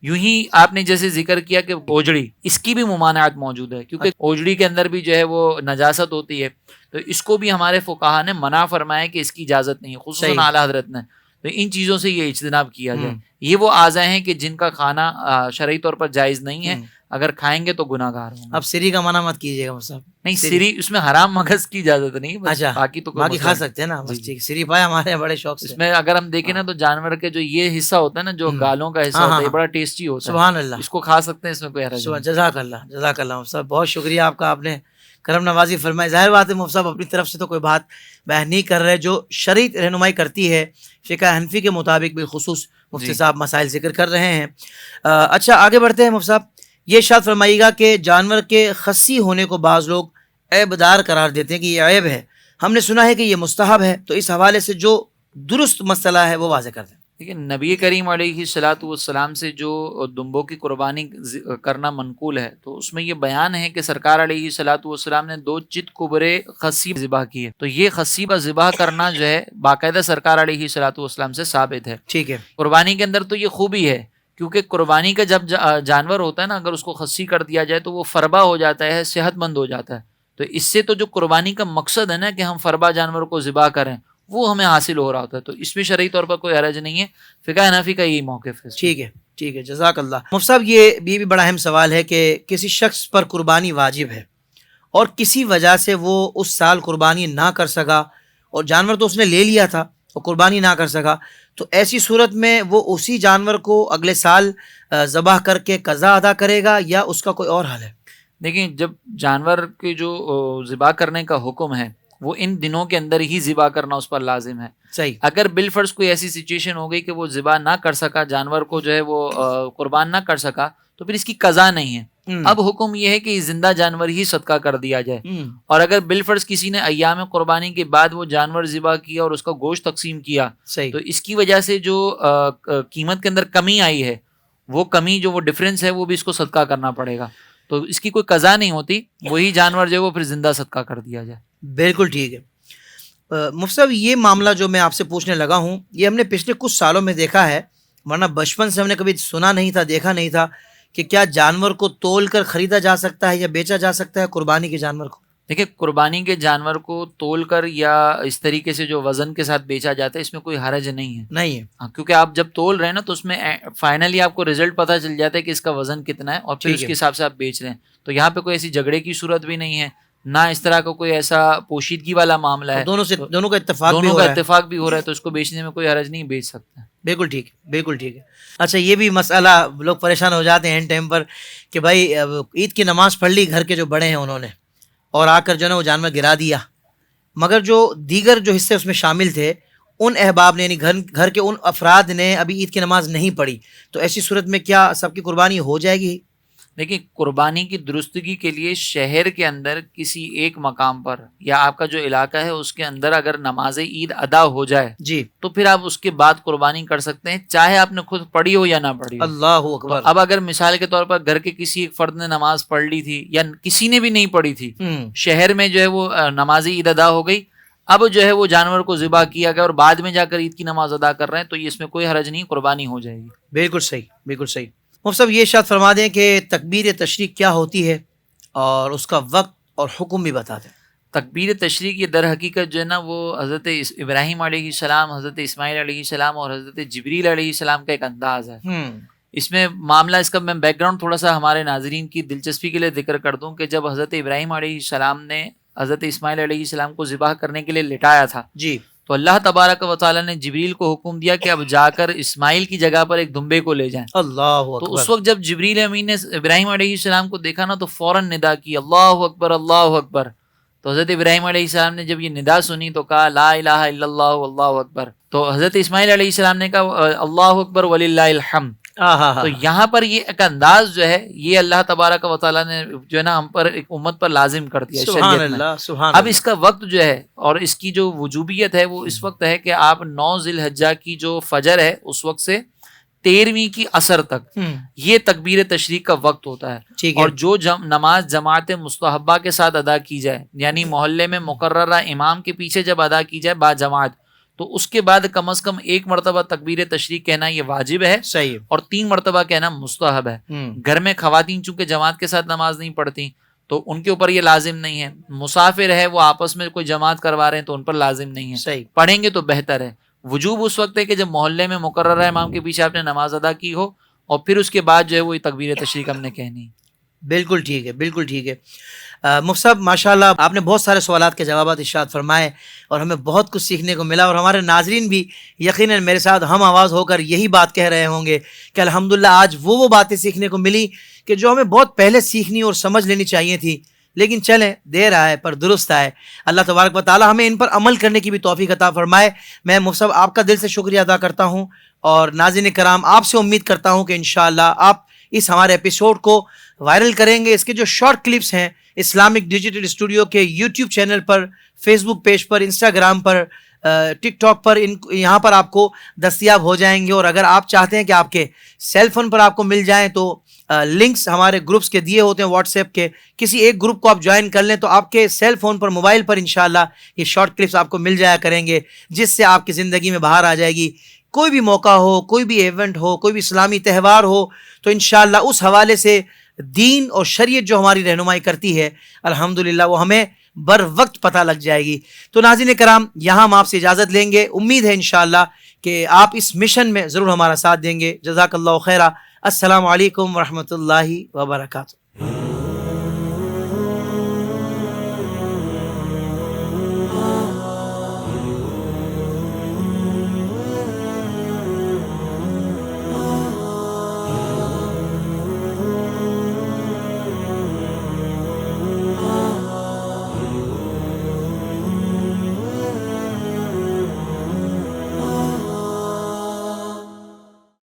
S3: یوں ہی آپ نے جیسے ذکر کیا کہ اوجڑی، اس کی بھی ممانعت موجود ہے کیونکہ اوجڑی کے اندر بھی جو ہے وہ نجاست ہوتی ہے، تو اس کو بھی ہمارے فقہاء نے منع فرمایا کہ اس کی اجازت نہیں ہے، خصوصاً اعلیٰ حضرت نے. تو ان چیزوں سے یہ اجتناب کیا جائے. یہ وہ اعضاء ہیں کہ جن کا کھانا شرعی طور پر جائز نہیں ہے، اگر کھائیں گے تو گناہ گار ہوں گے.
S2: اب سری کا منع مت کیجیے گا صاحب.
S3: نہیں، سری اس میں حرام مغز کی اجازت نہیں.
S2: اچھا،
S3: باقی تو
S2: باقی کھا سکتے ہیں نا. سری پایا ہمارے بڑے شوق سے.
S3: اس میں اگر ہم دیکھیں نا تو جانور کے جو یہ حصہ ہوتا ہے نا، جو گالوں کا حصہ ہوتا ہے، یہ بڑا ٹیسٹی ہوتا ہے.
S2: سبحان اللہ.
S3: اس کو کھا سکتے ہیں، اس میں کوئی حرج نہیں.
S2: جزاک اللہ، جزاک اللہ صاحب، بہت شکریہ آپ کا، آپ نے کرم نوازی فرمائی. ظاہر بات ہے مفتی صاحب اپنی طرف سے تو کوئی بات بیان نہیں کر رہے، جو شرعی رہنمائی کرتی ہے فقہ حنفی کے مطابق بالخصوص مفتی صاحب مسائل ذکر کر رہے ہیں. اچھا آگے بڑھتے ہیں مفتی صاحب یہ ارشاد فرمائیے گا کہ جانور کے خصی ہونے کو بعض لوگ عیب دار قرار دیتے ہیں کہ یہ عیب ہے، ہم نے سنا ہے کہ یہ مستحب ہے، تو اس حوالے سے جو درست مسئلہ ہے وہ واضح کر دیں۔
S3: دیکھیں نبی کریم علیہ الصلاۃ والسلام سے جو دمبوں کی قربانی کرنا منقول ہے تو اس میں یہ بیان ہے کہ سرکار علیہ الصلاۃ والسلام نے 2 چت کبرے خصی ذبح کیے، تو یہ خصی کا ذبح کرنا جو ہے باقاعدہ سرکار علیہ الصلاۃ والسلام سے ثابت ہے۔
S2: ٹھیک ہے،
S3: قربانی کے اندر تو یہ خوبی ہے کیونکہ قربانی کا جب جانور ہوتا ہے نا، اگر اس کو خصی کر دیا جائے تو وہ فربا ہو جاتا ہے، صحت مند ہو جاتا ہے، تو اس سے تو جو قربانی کا مقصد ہے نا کہ ہم فربا جانور کو ذبح کریں وہ ہمیں حاصل ہو رہا ہوتا ہے، تو اس میں شرعی طور پر کوئی حرج نہیں ہے۔ فقہ حنفی کا یہی موقف ہے۔
S2: ٹھیک ہے، ٹھیک ہے، جزاک اللہ۔ مفتی صاحب یہ بھی بڑا اہم سوال ہے کہ کسی شخص پر قربانی واجب ہے اور کسی وجہ سے وہ اس سال قربانی نہ کر سکا، اور جانور تو اس نے لے لیا تھا اور قربانی نہ کر سکا، تو ایسی صورت میں وہ اسی جانور کو اگلے سال ذبح کر کے قضا ادا کرے گا یا اس کا کوئی اور حل ہے؟
S3: دیکھیں جب جانور کے جو ذبح کرنے کا حکم ہے وہ ان دنوں کے اندر ہی ذبح کرنا اس پر لازم ہے۔
S2: صحیح۔
S3: اگر بالفرض کوئی ایسی سچویشن ہو گئی کہ وہ ذبح نہ کر سکا، جانور کو جو ہے وہ قربان نہ کر سکا، تو پھر اس کی قضا نہیں ہے۔ اب حکم یہ ہے کہ زندہ جانور ہی صدقہ کر دیا جائے، اور اگر بالفرض کسی نے ایام قربانی کے بعد وہ جانور ذبح کیا اور اس کا گوشت تقسیم کیا،
S2: صحیح،
S3: تو اس کی وجہ سے جو قیمت کے اندر کمی آئی ہے، وہ کمی جو وہ ڈفرینس ہے وہ بھی اس کو صدقہ کرنا پڑے گا، تو اس کی کوئی قضا نہیں ہوتی، وہی جانور جو ہے وہ پھر زندہ صدقہ کر دیا جائے۔
S2: بالکل ٹھیک ہے۔ مفتی صاحب یہ معاملہ جو میں آپ سے پوچھنے لگا ہوں یہ ہم نے پچھلے کچھ سالوں میں دیکھا ہے، ورنہ بچپن سے ہم نے کبھی سنا نہیں تھا، دیکھا نہیں تھا کہ کیا جانور کو تول کر خریدا جا سکتا ہے یا بیچا جا سکتا ہے قربانی کے جانور کو؟
S3: دیکھیں قربانی کے جانور کو تول کر یا اس طریقے سے جو وزن کے ساتھ بیچا جاتا ہے اس میں کوئی حرج نہیں ہے۔
S2: نہیں ہے،
S3: ہاں، کیونکہ آپ جب تول رہے ہیں نا تو اس میں فائنلی آپ کو رزلٹ پتہ چل جاتا ہے کہ اس کا وزن کتنا ہے، اور پھر
S2: ٹھیک
S3: اس
S2: ہے۔
S3: کے حساب سے آپ بیچ رہے ہیں، تو یہاں پہ کوئی ایسی جھگڑے کی صورت بھی نہیں ہے، نہ اس طرح کا کوئی ایسا پوشیدگی والا معاملہ ہے،
S2: دونوں کا اتفاق بھی
S3: دونوں
S2: ہو
S3: کا
S2: رہا ہے۔
S3: اتفاق بھی ہو رہا ہے، تو اس کو بیچنے میں کوئی حرج نہیں، بیچ سکتے ہیں۔
S2: بالکل ٹھیک ہے، بالکل ٹھیک ہے۔ اچھا یہ بھی مسئلہ لوگ پریشان ہو جاتے ہیں اینڈ ٹائم پر کہ بھائی عید کی نماز پڑھ لی گھر کے جو بڑے ہیں انہوں نے، اور آ کر جو ہے نا وہ جانور گرا دیا، مگر جو دیگر جو حصے اس میں شامل تھے ان احباب نے، یعنی گھر کے ان افراد نے ابھی عید کی نماز نہیں پڑھی، تو ایسی صورت میں کیا سب کی قربانی ہو جائے گی؟
S3: دیکھیں قربانی کی درستگی کے لیے شہر کے اندر کسی ایک مقام پر یا آپ کا جو علاقہ ہے اس کے اندر اگر نماز عید ادا ہو جائے
S2: جی،
S3: تو پھر آپ اس کے بعد قربانی کر سکتے ہیں، چاہے آپ نے خود پڑھی ہو یا نہ پڑھی ہو۔
S2: اللہ اکبر۔
S3: اب اگر مثال کے طور پر گھر کے کسی ایک فرد نے نماز پڑھ لی تھی یا کسی نے بھی نہیں پڑھی تھی، شہر میں جو ہے وہ نماز عید ادا ہو گئی، اب جو ہے وہ جانور کو ذبح کیا گیا اور بعد میں جا کر عید کی نماز ادا کر رہے ہیں، تو یہ اس میں کوئی حرج نہیں، قربانی ہو جائے گی۔
S2: بالکل صحیح، بالکل صحیح۔ مفتی صاحب یہ ارشاد فرما دیں کہ تکبیر تشریق کیا ہوتی ہے اور اس کا وقت اور حکم بھی بتا دیں۔
S3: تکبیر تشریق یہ در حقیقت جو ہے نا وہ حضرت ابراہیم علیہ السلام، حضرت اسماعیل علیہ السلام اور حضرت جبریل علیہ السلام کا ایک انداز ہے۔ اس میں معاملہ، اس کا میں بیک گراؤنڈ تھوڑا سا ہمارے ناظرین کی دلچسپی کے لیے ذکر کر دوں کہ جب حضرت ابراہیم علیہ السلام نے حضرت اسماعیل علیہ السلام کو ذبح کرنے کے لیے لٹایا تھا،
S2: جی،
S3: تو اللہ تبارک و تعالیٰ نے جبریل کو حکم دیا کہ اب جا کر اسماعیل کی جگہ پر ایک دمبے کو لے جائیں۔
S2: اللہ
S3: تو اس
S2: اکبر۔
S3: وقت جب جبریل امین نے ابراہیم علیہ السلام کو دیکھا نا تو فوراً ندا کی اللہ اکبر اللہ اکبر، تو حضرت ابراہیم علیہ السلام نے جب یہ ندا سنی تو کہا لا الہ الا اللہ اللہ اکبر، تو حضرت اسماعیل علیہ السلام نے کہا اللہ اکبر وللہ الحمد۔ تو یہاں پر یہ ایک انداز جو ہے یہ اللہ تبارک و تعالیٰ نے جو ہے نا ہم پر ایک امت پر لازم کر دیا
S2: سبحان
S3: شریعت میں۔
S2: اللہ، سبحان
S3: اب اس کا وقت جو ہے اور اس کی جو وجوبیت ہے وہ اس وقت ہے کہ آپ 9 ذی الحجہ کی جو فجر ہے اس وقت سے 13ویں کی عصر تک یہ تکبیر تشریق کا وقت ہوتا ہے،
S2: ٹھیک ہے،
S3: اور جو نماز جماعت مستحبہ کے ساتھ ادا کی جائے، یعنی محلے میں مقررہ امام کے پیچھے جب ادا کی جائے با جماعت، تو اس کے بعد کم از کم 1 مرتبہ تکبیر تشریق کہنا یہ واجب ہے،
S2: صحیح،
S3: اور 3 مرتبہ کہنا مستحب ہے۔ گھر میں خواتین چونکہ جماعت کے ساتھ نماز نہیں پڑھتی تو ان کے اوپر یہ لازم نہیں ہے، مسافر ہے وہ آپس میں کوئی جماعت کروا رہے ہیں تو ان پر لازم نہیں ہے،
S2: صحیح،
S3: پڑھیں گے تو بہتر ہے۔ وجوب اس وقت ہے کہ جب محلے میں مقررہ امام کے پیچھے آپ نے نماز ادا کی ہو، اور پھر اس کے بعد جو ہے وہ تکبیر تشریق ہم نے کہنی۔
S2: بالکل ٹھیک ہے، بالکل ٹھیک ہے۔ مفتی صاحب ماشاء اللہ آپ نے بہت سارے سوالات کے جوابات ارشاد فرمائے اور ہمیں بہت کچھ سیکھنے کو ملا، اور ہمارے ناظرین بھی یقیناً میرے ساتھ ہم آواز ہو کر یہی بات کہہ رہے ہوں گے کہ الحمدللہ آج وہ باتیں سیکھنے کو ملی کہ جو ہمیں بہت پہلے سیکھنی اور سمجھ لینی چاہیے تھی، لیکن چلیں دیر آئے پر درست آئے۔ اللہ تبارک و تعالی ہمیں ان پر عمل کرنے کی بھی توفیق عطا فرمائے۔ میں مفتی صاحب آپ کا دل سے شکریہ ادا کرتا ہوں، اور ناظرین کرام آپ سے امید کرتا ہوں کہ انشاءاللہ آپ اس ہمارے ایپیسوڈ کو وائرل کریں گے. اس کے جو شارٹ کلپس ہیں اسلامک ڈیجیٹل اسٹوڈیو کے یوٹیوب چینل پر, فیس بک پیج پر, انسٹاگرام پر, ٹک ٹاک پر, یہاں پر آپ کو دستیاب ہو جائیں گے. اور اگر آپ چاہتے ہیں کہ آپ کے سیل فون پر آپ کو مل جائیں تو لنکس ہمارے گروپس کے دیے ہوتے ہیں واٹس ایپ کے, کسی ایک گروپ کو آپ جوائن کر لیں تو آپ کے سیل فون پر, موبائل پر انشاءاللہ یہ شارٹ کلپس آپ کو مل جایا کریں گے, جس سے آپ کی زندگی میں بہار آ جائے گی. کوئی بھی موقع ہو, کوئی بھی ایونٹ ہو, کوئی بھی اسلامی تہوار ہو, تو انشاءاللہ اس حوالے سے دین اور شریعت جو ہماری رہنمائی کرتی ہے الحمدللہ وہ ہمیں بر وقت پتہ لگ جائے گی. تو ناظرین کرام, یہاں ہم آپ سے اجازت لیں گے. امید ہے انشاءاللہ کہ آپ اس مشن میں ضرور ہمارا ساتھ دیں گے. جزاک اللہ خیرہ. السلام علیکم ورحمۃ اللہ وبرکاتہ.